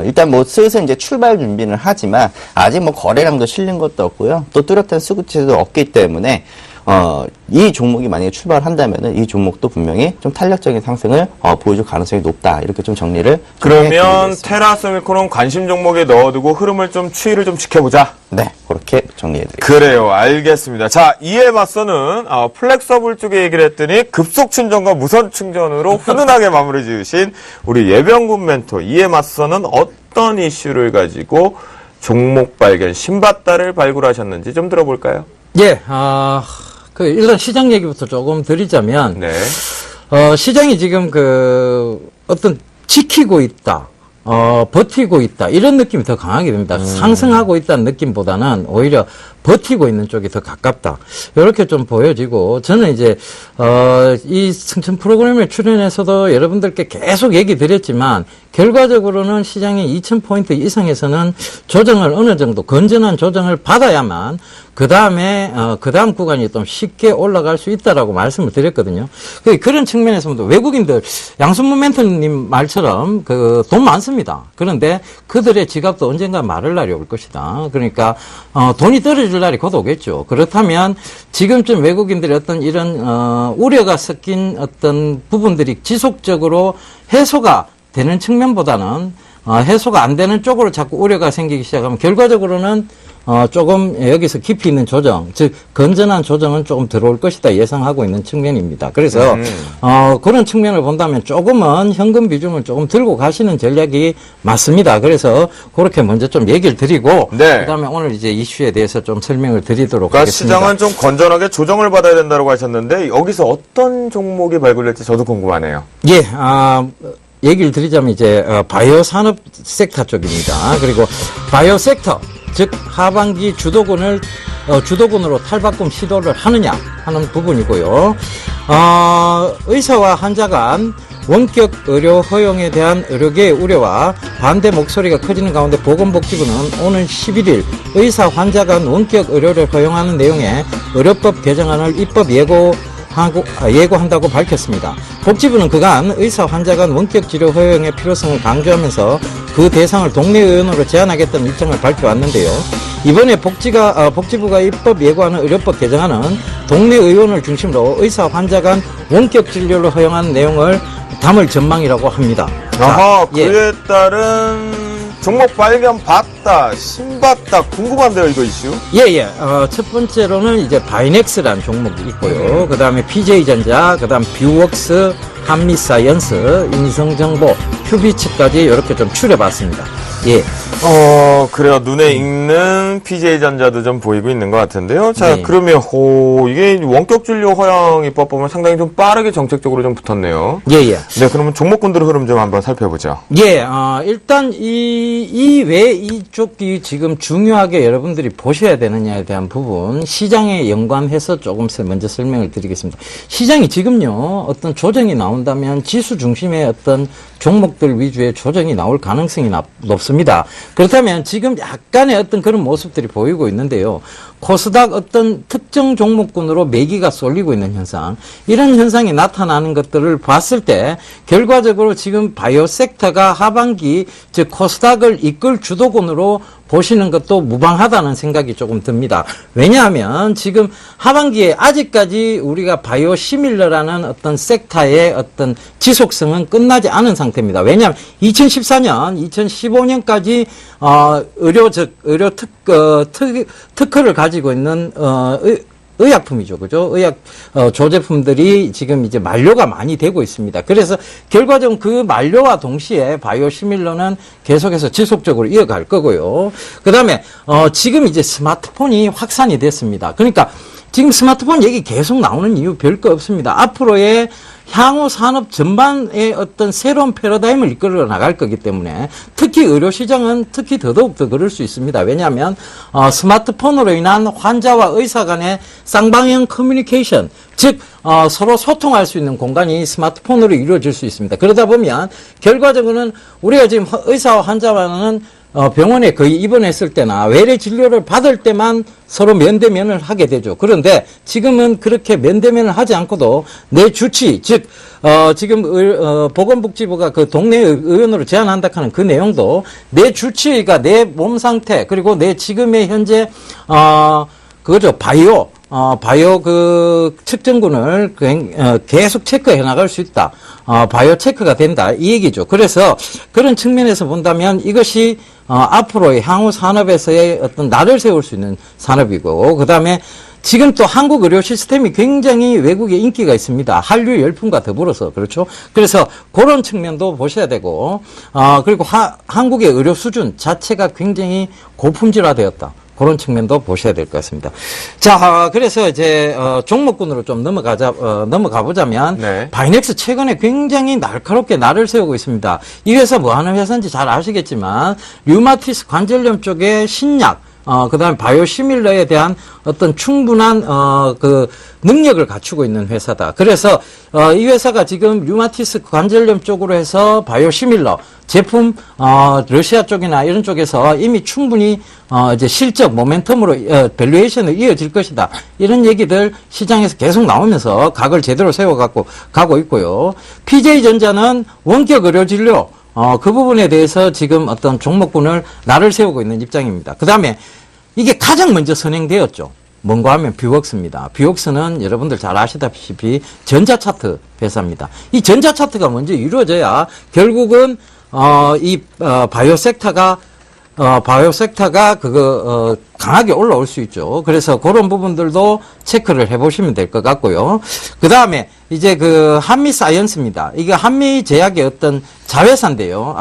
일단 뭐 슬슬 이제 출발 준비는 하지만 아직 뭐 거래량도 실린 것도 없고요. 또 뚜렷한 수급체도 없기 때문에 이 종목이 만약에 출발한다면은 이 종목도 분명히 좀 탄력적인 상승을 보여줄 가능성이 높다. 이렇게 좀 정리를 좀 그러면 해드리겠습니다. 테라스미코는 관심 종목에 넣어두고 흐름을 좀 추이를 좀 지켜보자. 네, 그렇게 정리해드리겠습니다. 그래요. 알겠습니다. 자, 이에 맞서는 플렉서블 쪽에 얘기를 했더니 급속 충전과 무선 충전으로 훈훈하게 마무리 지으신 우리 예병군 멘토. 이에 맞서는 어떤 이슈를 가지고 종목 발견, 신바다를 발굴하셨는지 좀 들어볼까요? 예, 일단 시장 얘기부터 조금 드리자면, 네. 시장이 지금 어떤 지키고 있다, 버티고 있다, 이런 느낌이 더 강하게 됩니다. 상승하고 있다는 느낌보다는 오히려 버티고 있는 쪽이 더 가깝다. 이렇게 좀 보여지고, 저는 이제, 이 승천 프로그램에 출연해서도 여러분들께 계속 얘기 드렸지만, 결과적으로는 시장이 2000포인트 이상에서는 조정을 어느 정도, 건전한 조정을 받아야만, 그 다음 구간이 좀 쉽게 올라갈 수 있다라고 말씀을 드렸거든요. 그런 측면에서 외국인들, 양순문 멘토님 말처럼 돈 많습니다. 그런데 그들의 지갑도 언젠가 마를 날이 올 것이다. 그러니까, 돈이 떨어질 날이 곧 오겠죠. 그렇다면 지금쯤 외국인들의 어떤 이런, 우려가 섞인 어떤 부분들이 지속적으로 해소가 되는 측면보다는, 해소가 안 되는 쪽으로 자꾸 우려가 생기기 시작하면 결과적으로는 조금 여기서 깊이 있는 조정, 즉 건전한 조정은 조금 들어올 것이다 예상하고 있는 측면입니다. 그래서 그런 측면을 본다면 조금은 현금 비중을 조금 들고 가시는 전략이 맞습니다. 그래서 그렇게 먼저 좀 얘기를 드리고 네. 그다음에 오늘 이제 이슈에 대해서 좀 설명을 드리도록 그러니까 하겠습니다. 시장은 좀 건전하게 조정을 받아야 된다고 하셨는데 여기서 어떤 종목이 발굴될지 저도 궁금하네요. 예, 얘기를 드리자면 이제 바이오 산업 섹터 쪽입니다. 그리고 바이오 섹터, 즉 하반기 주도군으로 탈바꿈 시도를 하느냐 하는 부분이고요. 의사와 환자 간 원격 의료 허용에 대한 의료계의 우려와 반대 목소리가 커지는 가운데 보건복지부는 오늘 11일 의사 환자 간 원격 의료를 허용하는 내용의 의료법 개정안을 입법 예고한다고 밝혔습니다. 복지부는 그간 의사 환자 간 원격 치료 허용의 필요성을 강조하면서 그 대상을 동네 의원으로 제한하겠다는 입장을 밝혀왔는데요. 이번에 복지부가 입법 예고하는 의료법 개정안은 동네 의원을 중심으로 의사 환자 간 원격 진료를 허용하는 내용을 담을 전망이라고 합니다. 아하, 자, 예. 그에 따른 종목 발견 봤다, 신봤다, 궁금한데요, 이거 이슈? 예. 첫 번째로는 이제 바이넥스라는 종목이 있고요. 그 다음에 PJ전자, 그 다음 뷰웍스, 한미사이언스, 인성정보, 큐비츠까지 이렇게 좀 추려봤습니다. 예. 그래요. 눈에 익는 PJ전자도 좀 보이고 있는 것 같은데요. 자, 네. 그러면, 이게 원격 진료 허용 입법 보면 상당히 좀 빠르게 정책적으로 좀 붙었네요. 예. 네, 그러면 종목군들의 흐름 좀 한번 살펴보죠. 예, 일단 왜 이쪽이 지금 중요하게 여러분들이 보셔야 되느냐에 대한 부분, 시장에 연관해서 조금 먼저 설명을 드리겠습니다. 시장이 지금요, 어떤 조정이 나온다면 지수 중심의 어떤 종목들 위주의 조정이 나올 가능성이 높습니다. 그렇다면 지금 약간의 어떤 그런 모습들이 보이고 있는데요. 코스닥 어떤 특정 종목군으로 매기가 쏠리고 있는 현상, 이런 현상이 나타나는 것들을 봤을 때 결과적으로 지금 바이오 섹터가 하반기 즉 코스닥을 이끌 주도군으로 보시는 것도 무방하다는 생각이 조금 듭니다. 왜냐하면 지금 하반기에 아직까지 우리가 바이오 시밀러라는 어떤 섹터의 어떤 지속성은 끝나지 않은 상태입니다. 왜냐하면 2014년, 2015년까지 의료 특허를 가지고 있는 의약품이죠. 그죠? 조제품들이 지금 이제 만료가 많이 되고 있습니다. 그래서 결과적으로 그 만료와 동시에 바이오 시밀러는 계속해서 지속적으로 이어갈 거고요. 그 다음에, 지금 이제 스마트폰이 확산이 됐습니다. 그러니까 지금 스마트폰 얘기 계속 나오는 이유 별거 없습니다. 앞으로의 향후 산업 전반의 어떤 새로운 패러다임을 이끌어 나갈 거기 때문에 특히 의료 시장은 특히 더더욱 더 그럴 수 있습니다. 왜냐하면 스마트폰으로 인한 환자와 의사 간의 쌍방향 커뮤니케이션, 즉 서로 소통할 수 있는 공간이 스마트폰으로 이루어질 수 있습니다. 그러다 보면 결과적으로는 우리가 지금 의사와 환자와는 병원에 거의 입원했을 때나 외래 진료를 받을 때만 서로 면대면을 하게 되죠. 그런데 지금은 그렇게 면대면을 하지 않고도 내 주치, 즉, 지금, 보건복지부가 그 동네 의원으로 제안한다 하는 그 내용도 내 주치의가 내 몸 상태, 그리고 내 지금의 현재, 그거죠. 바이오 그 측정군을 계속 체크해 나갈 수 있다. 바이오 체크가 된다. 이 얘기죠. 그래서 그런 측면에서 본다면 이것이 앞으로의 향후 산업에서의 어떤 날을 세울 수 있는 산업이고, 그 다음에 지금 또 한국 의료 시스템이 굉장히 외국에 인기가 있습니다. 한류 열풍과 더불어서. 그렇죠. 그래서 그런 측면도 보셔야 되고, 그리고 한국의 의료 수준 자체가 굉장히 고품질화되었다. 그런 측면도 보셔야 될 것 같습니다. 자, 그래서 이제, 종목군으로 좀 넘어가 보자면, 네. 바이넥스 최근에 굉장히 날카롭게 날을 세우고 있습니다. 이 회사 뭐 하는 회사인지 잘 아시겠지만, 류마티스 관절염 쪽에 신약, 그 다음에 바이오시밀러에 대한 어떤 충분한, 그, 능력을 갖추고 있는 회사다. 그래서, 이 회사가 지금 류마티스 관절염 쪽으로 해서 바이오시밀러 제품, 러시아 쪽이나 이런 쪽에서 이미 충분히, 이제 실적, 모멘텀으로, 밸류에이션을 이어질 것이다. 이런 얘기들 시장에서 계속 나오면서 각을 제대로 세워갖고 가고 있고요. PJ전자는 원격 의료진료, 그 부분에 대해서 지금 어떤 종목군을 날을 세우고 있는 입장입니다. 그 다음에 이게 가장 먼저 선행되었죠. 뭔가 하면 뷰웍스입니다. 뷰웍스는 여러분들 잘 아시다시피 전자차트 회사입니다. 이 전자차트가 먼저 이루어져야 결국은 이 바이오 섹터가 강하게 올라올 수 있죠. 그래서 그런 부분들도 체크를 해보시면 될 것 같고요. 그 다음에 이제 그 한미 사이언스입니다. 이게 한미 제약의 어떤 자회사인데요.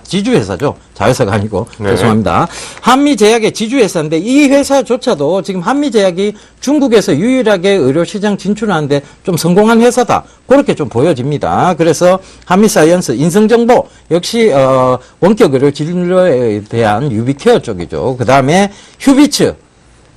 지주회사죠. 자회사가 아니고. 네. 죄송합니다. 한미 제약의 지주회사인데 이 회사조차도 지금 한미 제약이 중국에서 유일하게 의료시장 진출하는데 좀 성공한 회사다. 그렇게 좀 보여집니다. 그래서 한미 사이언스, 인성정보, 역시, 원격 의료 진료에 대한 유비케어 쪽이죠. 그 다음에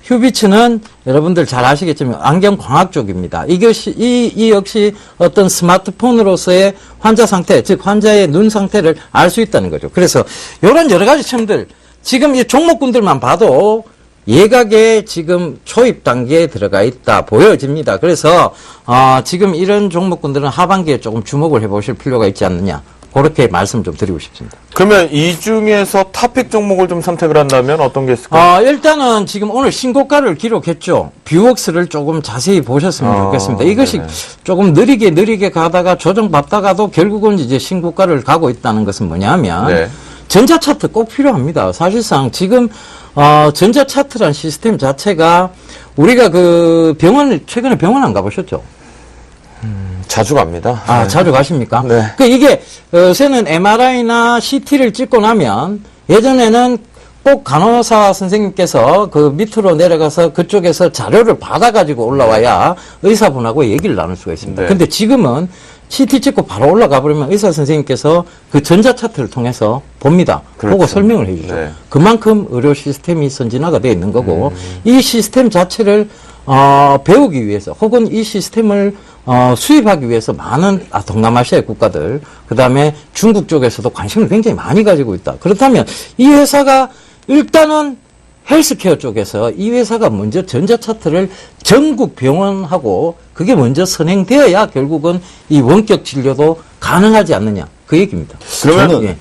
휴비츠는 여러분들 잘 아시겠지만 안경광학 쪽입니다. 이 역시 어떤 스마트폰으로서의 환자 상태, 즉 환자의 눈 상태를 알 수 있다는 거죠. 그래서 이런 여러 가지 점들, 지금 이 종목군들만 봐도 예각에 지금 초입 단계에 들어가 있다 보여집니다. 그래서 지금 이런 종목군들은 하반기에 조금 주목을 해보실 필요가 있지 않느냐. 그렇게 말씀 좀 드리고 싶습니다. 그러면 이 중에서 탑픽 종목을 좀 선택을 한다면 어떤 게 있을까요? 일단은 지금 오늘 신고가를 기록했죠. 뷰웍스를 조금 자세히 보셨으면 좋겠습니다. 이것이 네네. 조금 느리게 가다가 조정받다가도 결국은 이제 신고가를 가고 있다는 것은 뭐냐면 네. 전자차트 꼭 필요합니다. 사실상 지금 전자차트란 시스템 자체가 우리가 그 최근에 병원 안 가보셨죠? 자주 갑니다. 자주 가십니까? 네. 이게, 요새는 MRI나 CT를 찍고 나면, 예전에는 꼭 간호사 선생님께서 그 밑으로 내려가서 그쪽에서 자료를 받아가지고 올라와야 의사분하고 얘기를 나눌 수가 있습니다. 네. 근데 지금은 CT 찍고 바로 올라가 버리면 의사 선생님께서 그 전자차트를 통해서 봅니다. 그렇죠. 보고 설명을 해주죠. 네. 그만큼 의료 시스템이 선진화가 되어 있는 거고, 이 시스템 자체를, 배우기 위해서, 혹은 이 시스템을 수입하기 위해서 많은 동남아시아의 국가들, 그 다음에 중국 쪽에서도 관심을 굉장히 많이 가지고 있다. 그렇다면 이 회사가 일단은 헬스케어 쪽에서 이 회사가 먼저 전자차트를 전국 병원하고 그게 먼저 선행되어야 결국은 이 원격 진료도 가능하지 않느냐. 그 얘기입니다. 그러면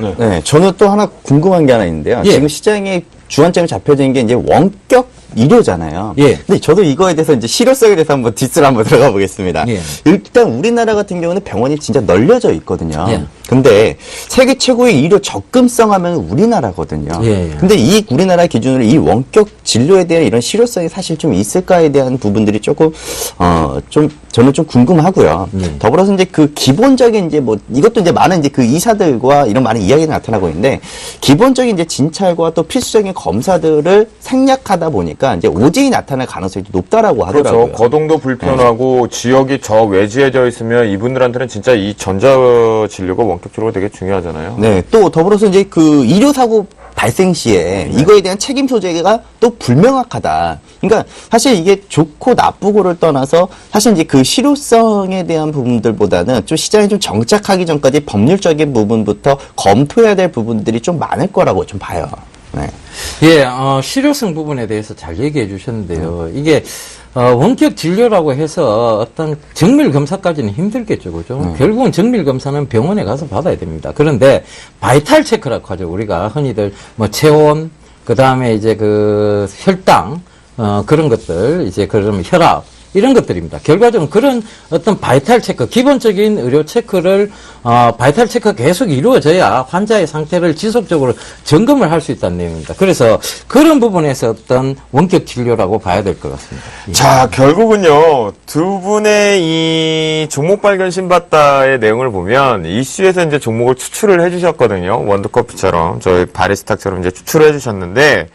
저는 또 하나 궁금한 게 하나 있는데요. 예. 지금 시장에 주안점이 잡혀진 게 이제 원격 의료잖아요. 예. 근데 저도 이거에 대해서 이제 실효성에 대해서 한번 디스를 한번 들어가 보겠습니다. 예. 일단 우리나라 같은 경우는 병원이 진짜 널려져 있거든요. 예. 근데 세계 최고의 의료 접근성 하면 우리나라거든요. 예. 근데 이 우리나라 기준으로 이 원격 진료에 대한 이런 실효성이 사실 좀 있을까에 대한 부분들이 조금 저는 좀 궁금하고요. 예. 더불어서 이제 그 기본적인 이제 뭐 이것도 이제 많은 이제 그 의사들과 이런 많은 이야기가 나타나고 있는데 기본적인 이제 진찰과 또 필수적인 검사들을 생략하다 보니까 이제 오진이 나타날 가능성이 높다라고 하더라고요. 그렇죠. 거동도 불편하고 지역이 저 외지해져 있으면 이분들한테는 진짜 이 전자 진료가 원격 진료가 되게 중요하잖아요. 네, 또 더불어서 이제 그 의료 사고 발생 시에 이거에 대한 책임 소재가 또 불명확하다. 그러니까 사실 이게 좋고 나쁘고를 떠나서 사실 이제 그 실효성에 대한 부분들보다는 좀 시장에 좀 정착하기 전까지 법률적인 부분부터 검토해야 될 부분들이 좀 많을 거라고 좀 봐요. 네. 예, 실효성 부분에 대해서 잘 얘기해 주셨는데요. 이게 원격 진료라고 해서 어떤 정밀 검사까지는 힘들겠죠, 그죠? 결국은 정밀 검사는 병원에 가서 받아야 됩니다. 그런데 바이탈 체크라고 하죠. 우리가 흔히들 뭐 체온, 그 다음에 이제 그 혈당, 그런 것들, 이제 그러면 혈압, 이런 것들입니다. 결과적으로 그런 어떤 바이탈 체크, 기본적인 의료 체크를, 바이탈 체크가 계속 이루어져야 환자의 상태를 지속적으로 점검을 할 수 있다는 내용입니다. 그래서 그런 부분에서 어떤 원격 진료라고 봐야 될 것 같습니다. 예. 자, 결국은요, 두 분의 이 종목 발견 신받다의 내용을 보면 이슈에서 이제 종목을 추출을 해주셨거든요. 원두커피처럼, 저희 바리스탁처럼 이제 추출을 해주셨는데,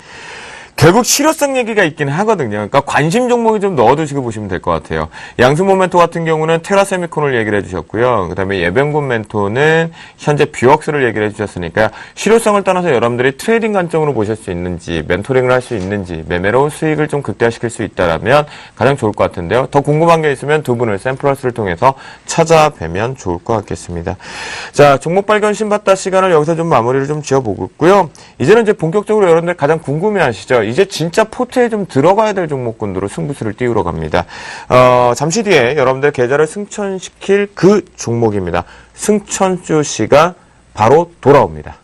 결국 실효성 얘기가 있긴 하거든요. 그러니까 관심 종목이 좀 넣어두시고 보시면 될 것 같아요. 양수 모멘토 같은 경우는 테라세미콘을 얘기를 해주셨고요. 그 다음에 예병군 멘토는 현재 뷰웍스를 얘기를 해주셨으니까 실효성을 떠나서 여러분들이 트레이딩 관점으로 보실 수 있는지, 멘토링을 할 수 있는지, 매매로 수익을 좀 극대화시킬 수 있다라면 가장 좋을 것 같은데요. 더 궁금한 게 있으면 두 분을 샘플러스를 통해서 찾아뵈면 좋을 것 같겠습니다. 자, 종목 발견 신받다 시간을 여기서 좀 마무리를 좀 지어보고요. 이제는 이제 본격적으로 여러분들 가장 궁금해하시죠. 이제 진짜 포트에 좀 들어가야 될 종목군으로 승부수를 띄우러 갑니다. 잠시 뒤에 여러분들 계좌를 승천시킬 그 종목입니다. 승천주 씨가 바로 돌아옵니다.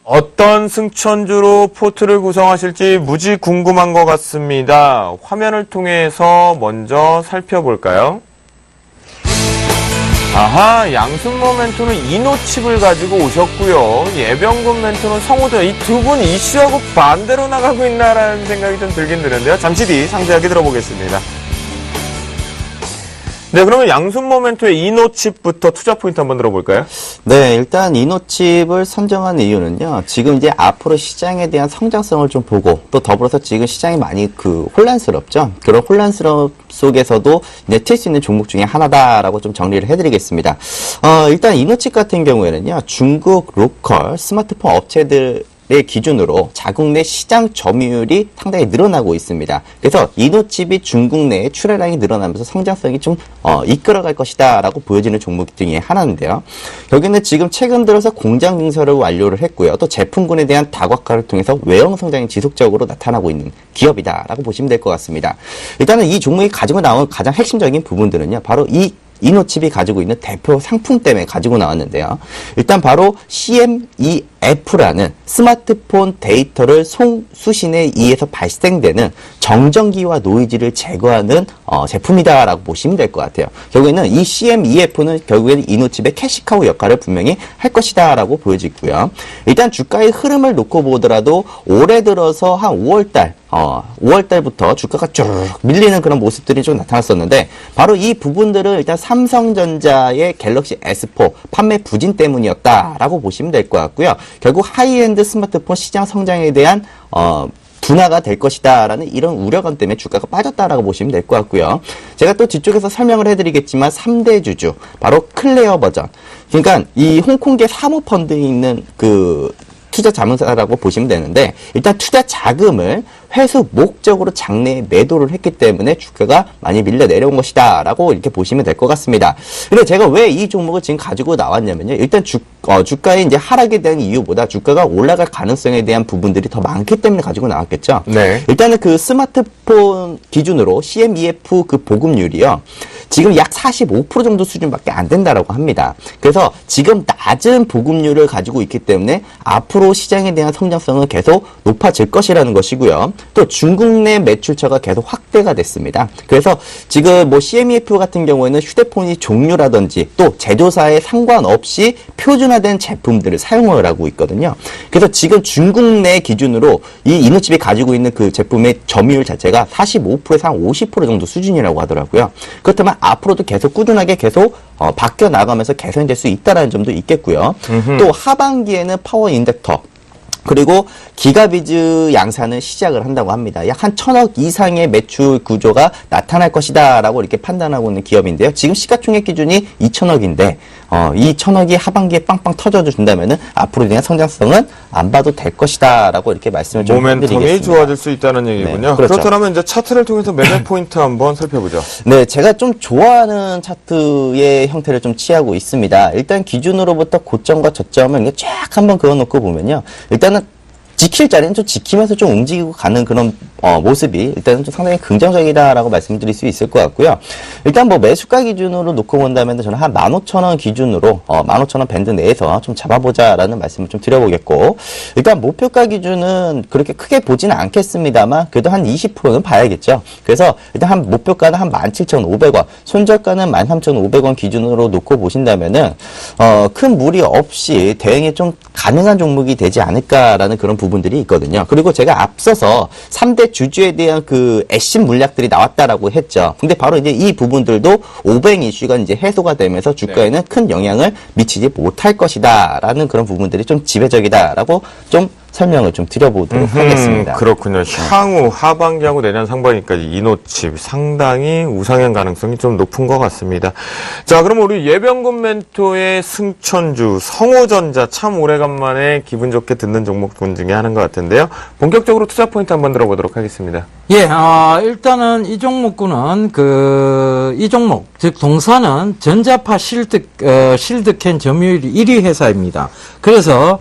어떤 승천주로 포트를 구성하실지 무지 궁금한 것 같습니다. 화면을 통해서 먼저 살펴볼까요? 아하, 양승 모멘토는 이노칩을 가지고 오셨고요. 예병군 멘토는 성우도. 이 두 분 이슈하고 반대로 나가고 있나라는 생각이 좀 들긴 드는데요. 잠시 뒤 상세하게 들어보겠습니다. 네, 그러면 양순 모멘토의 이노칩부터 투자 포인트 한번 들어볼까요? 네, 일단 이노칩을 선정한 이유는요. 지금 이제 앞으로 시장에 대한 성장성을 좀 보고 또 더불어서 지금 시장이 많이 혼란스럽죠. 그런 혼란스러움 속에서도 이제 튈 수 있는 종목 중에 하나다라고 좀 정리를 해드리겠습니다. 일단 이노칩 같은 경우에는요. 중국 로컬 스마트폰 업체들 의 기준으로 자국 내 시장 점유율이 상당히 늘어나고 있습니다. 그래서 이노칩이 중국 내에 출하량이 늘어나면서 성장성이 좀 이끌어갈 것이다라고 보여지는 종목 중에 하나인데요. 여기는 지금 최근 들어서 공장 증설을 완료를 했고요. 또 제품군에 대한 다각화를 통해서 외형 성장이 지속적으로 나타나고 있는 기업이다라고 보시면 될 것 같습니다. 일단은 이 종목이 가지고 나온 가장 핵심적인 부분들은요. 바로 이 이노칩이 가지고 있는 대표 상품 때문에 가지고 나왔는데요. 일단 바로 CMEF라는 스마트폰 데이터를 송수신에 의해서 발생되는 정전기와 노이즈를 제거하는 제품이다라고 보시면 될 것 같아요. 결국에는 이 CMEF는 결국에는 이노칩의 캐시카우 역할을 분명히 할 것이다라고 보여지고요. 일단 주가의 흐름을 놓고 보더라도 올해 들어서 한 5월달부터 주가가 쭉 밀리는 그런 모습들이 좀 나타났었는데 바로 이 부분들은 일단 삼성전자의 갤럭시 S4 판매 부진 때문이었다라고 보시면 될 것 같고요. 결국 하이엔드 스마트폰 시장 성장에 대한 둔화가 될 것이다라는 이런 우려감 때문에 주가가 빠졌다라고 보시면 될 것 같고요. 제가 또 뒤쪽에서 설명을 해드리겠지만 3대 주주 바로 클레어 버전, 그러니까 이 홍콩계 사모펀드에 있는 투자 자문사라고 보시면 되는데 일단 투자 자금을 회수 목적으로 장내에 매도를 했기 때문에 주가가 많이 밀려 내려온 것이다 라고 이렇게 보시면 될 것 같습니다. 근데 제가 왜 이 종목을 지금 가지고 나왔냐면요. 일단 주가의 이제 하락에 대한 이유보다 주가가 올라갈 가능성에 대한 부분들이 더 많기 때문에 가지고 나왔겠죠. 네. 일단은 그 스마트폰 기준으로 CMEF 그 보급률이요. 지금 약 45% 정도 수준밖에 안 된다라고 합니다. 그래서 지금 낮은 보급률을 가지고 있기 때문에 앞으로 시장에 대한 성장성은 계속 높아질 것이라는 것이고요. 또 중국 내 매출처가 계속 확대가 됐습니다. 그래서 지금 뭐 CMEF 같은 경우에는 휴대폰이 종류라든지 또 제조사에 상관없이 표준화된 제품들을 사용을 하고 있거든요. 그래서 지금 중국 내 기준으로 이 이노칩이 가지고 있는 그 제품의 점유율 자체가 45%에서 한 50% 정도 수준이라고 하더라고요. 그렇다면 앞으로도 계속 꾸준하게 계속 바뀌어 나가면서 개선될 수 있다는 점도 있겠고요. 또 하반기에는 파워 인덕터 그리고 기가비즈 양산을 시작을 한다고 합니다. 약 한 1,000억 이상의 매출 구조가 나타날 것이다라고 이렇게 판단하고 있는 기업인데요. 지금 시가총액 기준이 2,000억인데 이 1,000억이 하반기에 빵빵 터져준다면은 앞으로 대한 성장성은 안 봐도 될 것이다라고 이렇게 말씀을 좀 모멘텀이 드리겠습니다. 좋아질 수 있다는 얘기군요. 네, 그렇죠. 그렇다면 이제 차트를 통해서 매매 포인트 한번 살펴보죠. 네, 제가 좀 좋아하는 차트의 형태를 좀 취하고 있습니다. 일단 기준으로부터 고점과 저점을 이렇게 쫙 한번 그어놓고 보면요. 일단은 지킬 자리는 좀 지키면서 좀 움직이고 가는 그런 모습이 일단은 좀 상당히 긍정적이다라고 말씀드릴 수 있을 것 같고요. 일단 뭐 매수가 기준으로 놓고 본다면 저는 한 15,000원 기준으로 15,000원 밴드 내에서 좀 잡아보자라는 말씀을 좀 드려보겠고, 일단 목표가 기준은 그렇게 크게 보지는 않겠습니다만 그래도 한 20%는 봐야겠죠. 그래서 일단 한 목표가는 한 17,500원, 손절가는 13,500원 기준으로 놓고 보신다면은 큰 무리 없이 대응이 좀 가능한 종목이 되지 않을까라는 그런 부분들이 있거든요. 그리고 제가 앞서서 3대 주주에 대한 그 애심 물약들이 나왔다라고 했죠. 근데 바로 이제 이 부분들도 오뱅 이슈가 이제 해소가 되면서 주가에는 큰 영향을 미치지 못할 것이다라는 그런 부분들이 좀 지배적이다라고 좀 설명을 좀 드려보도록 하겠습니다. 그렇군요. 향후 하반기하고 내년 상반기까지 이노칩 상당히 우상향 가능성이 좀 높은 것 같습니다. 자, 그럼 우리 예병군 멘토의 승천주 성우전자 참 오래간만에 기분 좋게 듣는 종목군 중에 하나인 것 같은데요. 본격적으로 투자 포인트 한번 들어보도록 하겠습니다. 예, 일단은 이 종목군은 이 종목, 즉 동사는 전자파 실드캔 점유율 1위 회사입니다. 그래서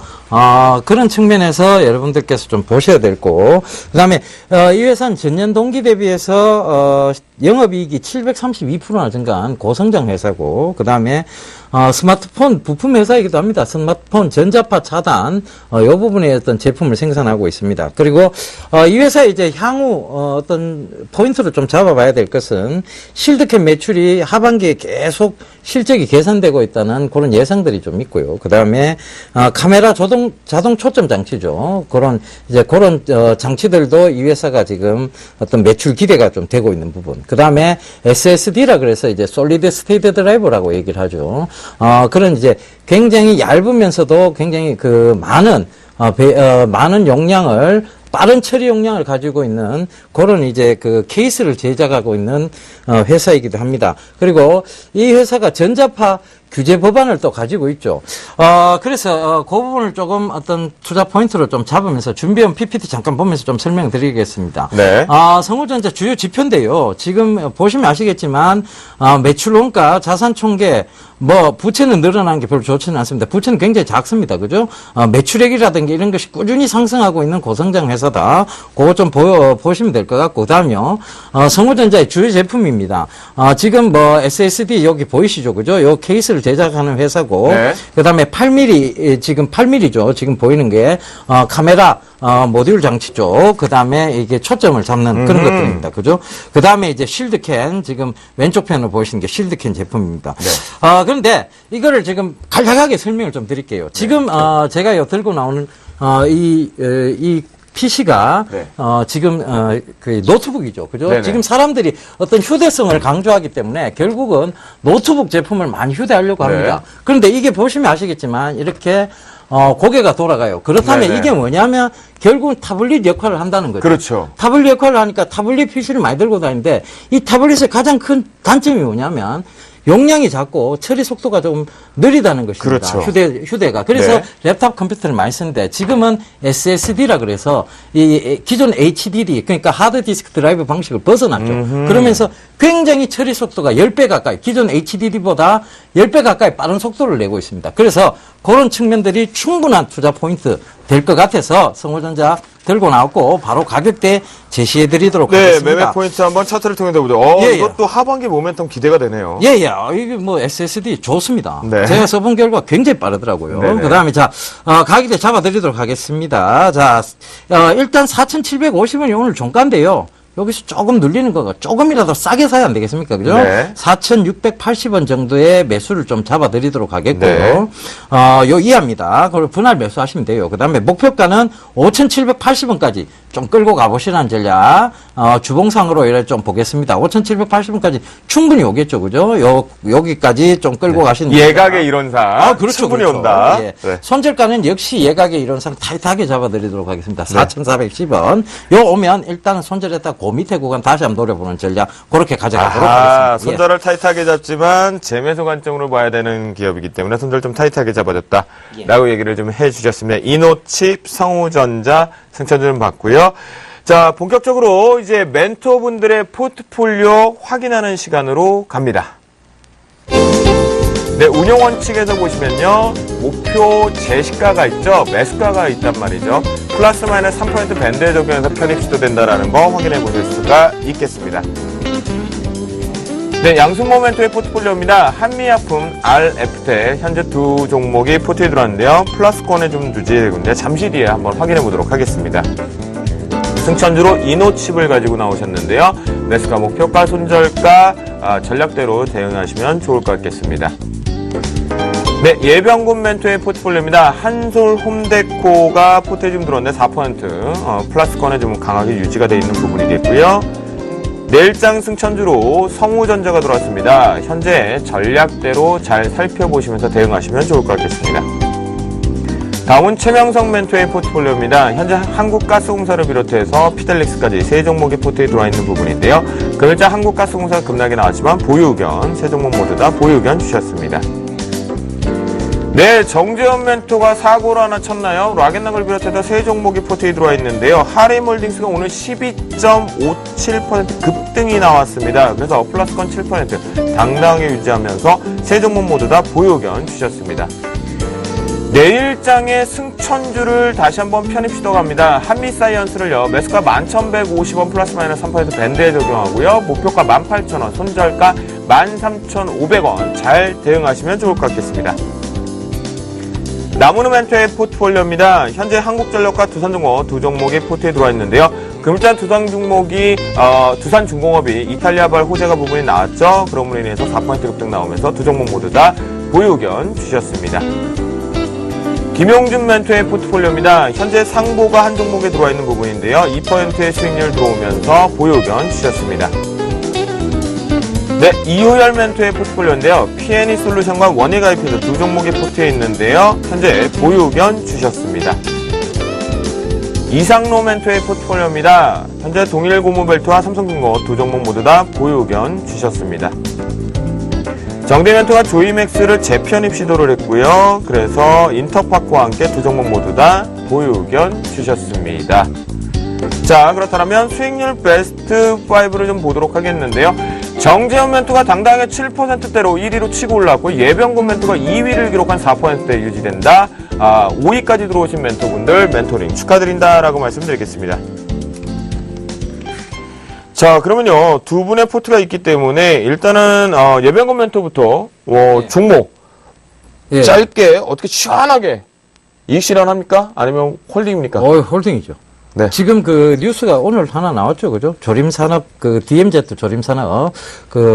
그런 측면에서 여러분들께서 좀 보셔야 될 거고, 그 다음에 이 회사는 전년 동기 대비해서 영업이익이 732%나 증가한 고성장 회사고, 그 다음에 스마트폰 부품 회사이기도 합니다. 스마트폰 전자파 차단 이 부분에 어떤 제품을 생산하고 있습니다. 그리고 이 회사의 이제 향후 어떤 포인트를 좀 잡아봐야 될 것은 실드캠 매출이 하반기에 계속 실적이 개선되고 있다는 그런 예상들이 좀 있고요. 그 다음에 카메라 자동 초점 장치죠. 그런 장치들도 이 회사가 지금 어떤 매출 기대가 좀 되고 있는 부분. 그 다음에 SSD라 그래서 이제 솔리드 스테이트 드라이버라고 얘기를 하죠. 그런 이제 굉장히 얇으면서도 굉장히 그 많은 용량을 빠른 처리 용량을 가지고 있는 그런 이제 그 케이스를 제작하고 있는 회사이기도 합니다. 그리고 이 회사가 전자파 규제 법안을 또 가지고 있죠. 그래서 그 부분을 조금 어떤 투자 포인트로 좀 잡으면서 준비한 PPT 잠깐 보면서 좀 설명드리겠습니다. 네. 성우전자 주요 지표인데요. 지금 보시면 아시겠지만 매출 원가, 자산 총계, 부채는 늘어나는 게 별로 좋지는 않습니다. 부채는 굉장히 작습니다. 그죠? 매출액이라든가 이런 것이 꾸준히 상승하고 있는 고성장 회사다. 그거 좀 보시면 될 것 같고, 그 다음에요. 성우전자의 주요 제품입니다. 지금 SSD 여기 보이시죠? 그죠? 요 케이스를 제작하는 회사고, 네. 그 다음에 8mm, 지금 8mm죠. 지금 보이는 게, 카메라, 모듈 장치죠. 그 다음에 이게 초점을 잡는 그런 것들입니다. 그죠? 그 다음에 이제 실드캔, 지금 왼쪽 편으로 보이시는 게 실드캔 제품입니다. 네. 그런데 이거를 지금 간략하게 설명을 좀 드릴게요. 지금, 제가 들고 나오는, 이 PC가 네. 지금 그 노트북이죠. 그죠? 네네. 지금 사람들이 어떤 휴대성을 강조하기 때문에 결국은 노트북 제품을 많이 휴대하려고 합니다. 네. 그런데 이게 보시면 아시겠지만 이렇게 고개가 돌아가요. 그렇다면 네네. 이게 뭐냐면 결국은 타블릿 역할을 한다는 거죠. 그렇죠. 타블릿 역할을 하니까 타블릿 PC를 많이 들고 다니는데 이 타블릿의 가장 큰 단점이 뭐냐면 용량이 작고 처리 속도가 좀 느리다는 것입니다. 그렇죠. 휴대가. 그래서 네. 랩탑 컴퓨터를 많이 쓰는데 지금은 SSD라 그래서 이 기존 HDD 그러니까 하드디스크 드라이브 방식을 벗어났죠. 그러면서 굉장히 처리 속도가 10배 가까이 기존 HDD보다 10배 가까이 빠른 속도를 내고 있습니다. 그래서 그런 측면들이 충분한 투자 포인트 될 것 같아서 성우전자 들고 나왔고 바로 가격대 제시해 드리도록 네, 하겠습니다. 매매 포인트 한번 차트를 통해서 보죠. 예, 이것도 하반기 모멘텀 기대가 되네요. 예. 이게 SSD 좋습니다. 네. 제가 써본 결과 굉장히 빠르더라고요. 네네. 그 다음에 가격대 잡아드리도록 하겠습니다. 일단 4,750원이 오늘 종가인데요. 여기서 조금 눌리는 거가 조금이라도 싸게 사야 안 되겠습니까? 그죠? 네. 4,680원 정도의 매수를 좀 잡아드리도록 하겠고요. 네. 이해합니다. 그걸 분할 매수하시면 돼요. 그 다음에 목표가는 5,780원까지 좀 끌고 가보시라는 전략, 주봉상으로 이래 좀 보겠습니다. 5,780원까지 충분히 오겠죠, 그죠? 여기까지 좀 끌고 가시는. 예각의 이론상. 그렇죠. 충분히 그렇죠. 온다. 예. 네. 손절가는 역시 예각의 이론상 타이트하게 잡아드리도록 하겠습니다. 4,410원. 요 오면 일단은 손절했다 그 밑에 구간 다시 한번 노려보는 전략, 그렇게 가져가도록 하겠습니다. 손절을 타이트하게 잡지만 재매수 관점으로 봐야 되는 기업이기 때문에 손절 좀 타이트하게 잡아줬다. 라고 얘기를 좀 해주셨습니다. 이노칩, 성우전자 승천주 좀 봤고요. 자, 본격적으로 이제 멘토분들의 포트폴리오 확인하는 시간으로 갑니다. 네, 운용 원칙에서 보시면요. 목표 제시가가 있죠. 매수가가 있단 말이죠. 플러스 마이너스 3% 밴드에 적용해서 편입 시도된다라는 거 확인해 보실 수가 있겠습니다. 네, 양순 모멘토의 포트폴리오입니다. 한미약품, RF텍 현재 두 종목이 포트에 들어왔는데요. 플러스권에 좀 누지되는데 잠시 뒤에 한번 확인해 보도록 하겠습니다. 승천주로 이노칩을 가지고 나오셨는데요. 매수가 목표가, 손절가, 전략대로 대응하시면 좋을 것 같겠습니다. 네, 예병군 멘토의 포트폴리오입니다. 한솔 홈데코가 포트에 좀 들어왔는데 4%, 플러스권에 좀 강하게 유지가 되어 있는 부분이겠고요. 내일장 승천주로 성우전자가 들어왔습니다. 현재 전략대로 잘 살펴보시면서 대응하시면 좋을 것 같겠습니다. 다음은 최명성 멘토의 포트폴리오입니다. 현재 한국가스공사를 비롯해서 피델릭스까지 세 종목이 포트에 들어와 있는 부분인데요. 금일자 한국가스공사가 급락이 나왔지만 보유 의견, 세 종목 모두 다 보유 의견 주셨습니다. 네, 정재현 멘토가 사고를 하나 쳤나요? 락앤락을 비롯해서 세 종목이 포트에 들어와 있는데요. 하림홀딩스가 오늘 12.57% 급등이 나왔습니다. 그래서 플러스권 7% 당당하게 유지하면서 세 종목 모두 다 보유 의견 주셨습니다. 내일장의 승천주를 다시 한번 편입 시도갑니다. 한미사이언스를요. 매수가 11,150원 플러스 마이너스 3% 밴드에 적용하고요. 목표가 18,000원, 손절가 13,500원 잘 대응하시면 좋을 것 같겠습니다. 나무르멘토의 포트폴리오입니다. 현재 한국전력과 두산중공업 두 종목이 포트에 들어와 있는데요. 금일자 두산중공업이 이탈리아발 호재가 부분이 나왔죠. 그럼으로 인해서 4% 급등 나오면서 두 종목 모두 다 보유 의견 주셨습니다. 김용준 멘토의 포트폴리오입니다. 현재 상보가 한 종목에 들어와 있는 부분인데요. 2%의 수익률 들어오면서 보유 의견 주셨습니다. 네, 이호열 멘토의 포트폴리오인데요. P&E 솔루션과 원예가입해서 두 종목이 포트에 있는데요. 현재 보유 의견 주셨습니다. 이상로 멘토의 포트폴리오입니다. 현재 동일고무벨트와 삼성중공업 두 종목 모두 다 보유 의견 주셨습니다. 정대 멘토가 조이맥스를 재편입 시도를 했고요. 그래서 인터파크와 함께 두 종목 모두 다 보유 의견 주셨습니다. 자, 그렇다면 수익률 베스트 5를 좀 보도록 하겠는데요. 정재현 멘토가 당당하게 7%대로 1위로 치고 올라왔고, 예병군 멘토가 2위를 기록한 4%대 유지된다. 5위까지 들어오신 멘토분들 멘토링 축하드린다라고 말씀드리겠습니다. 자, 그러면요, 두 분의 포트가 있기 때문에 일단은 예병군 멘토부터 종목 짧게 어떻게 시원하게 이익 실현합니까? 아니면 홀딩입니까? 홀딩이죠. 네. 지금 그 뉴스가 오늘 하나 나왔죠, 그죠? 조림산업, DMZ 조림산업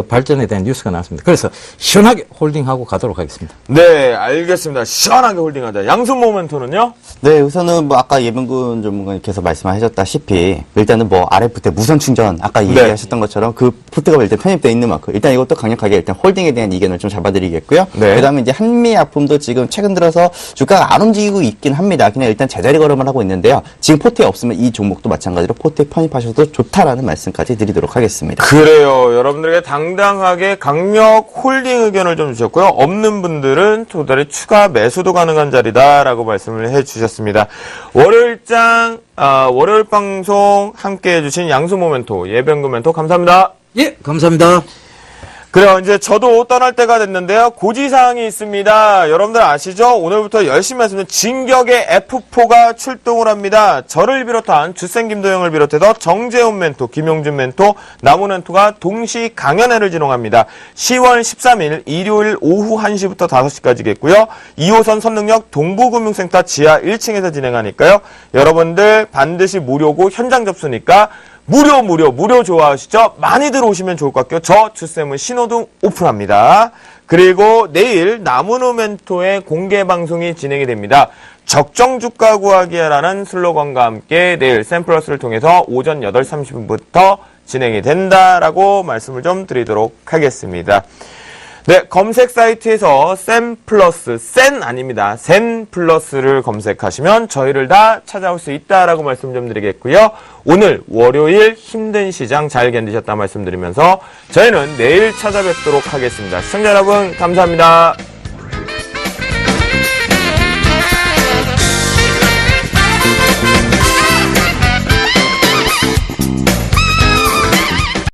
발전에 대한 뉴스가 나왔습니다. 그래서 시원하게 홀딩하고 가도록 하겠습니다. 네, 알겠습니다. 시원하게 홀딩하자. 양순 모멘토는요? 네, 우선은 뭐 아까 예병군 전문가님께서 말씀하셨다시피 일단은 뭐 RF텍 무선 충전 아까 얘기하셨던 것처럼 그 포트가 일단 편입되어 있는 만큼 일단 이것도 강력하게 일단 홀딩에 대한 이견을 좀 잡아드리겠고요. 네. 그다음에 이제 한미약품도 지금 최근 들어서 주가가 안 움직이고 있긴 합니다. 그냥 일단 제자리 걸음을 하고 있는데요. 지금 포트에 없으면 이 종목도 마찬가지로 포트에 편입하셔도 좋다라는 말씀까지 드리도록 하겠습니다. 그래요. 여러분들에게 당당하게 강력 홀딩 의견을 좀 주셨고요. 없는 분들은 도달이 추가 매수도 가능한 자리다라고 말씀을 해주셨습니다. 월요일 방송 함께 해주신 양순 모멘토, 예병군 멘토 감사합니다. 예, 감사합니다. 그래요. 이제 저도 떠날 때가 됐는데요. 고지사항이 있습니다. 여러분들 아시죠? 오늘부터 열심히 하시면 진격의 F4가 출동을 합니다. 저를 비롯한 주생 김도영을 비롯해서 정재훈 멘토, 김용준 멘토, 남우 멘토가 동시 강연회를 진행합니다. 10월 13일 일요일 오후 1시부터 5시까지겠고요. 2호선 선릉역 동부금융센터 지하 1층에서 진행하니까요. 여러분들 반드시 무료고 현장 접수니까 무료 좋아하시죠? 많이들 오시면 좋을 것 같고요. 저 주쌤은 신호등 오픈합니다. 그리고 내일 나무노멘토의 공개 방송이 진행이 됩니다. 적정 주가 구하기라는 슬로건과 함께 내일 샘플러스를 통해서 오전 8시 30분부터 진행이 된다라고 말씀을 좀 드리도록 하겠습니다. 네, 검색 사이트에서 센 아닙니다. 센플러스를 검색하시면 저희를 다 찾아올 수 있다라고 말씀 좀 드리겠고요. 오늘 월요일 힘든 시장 잘 견디셨다 말씀드리면서 저희는 내일 찾아뵙도록 하겠습니다. 시청자 여러분 감사합니다.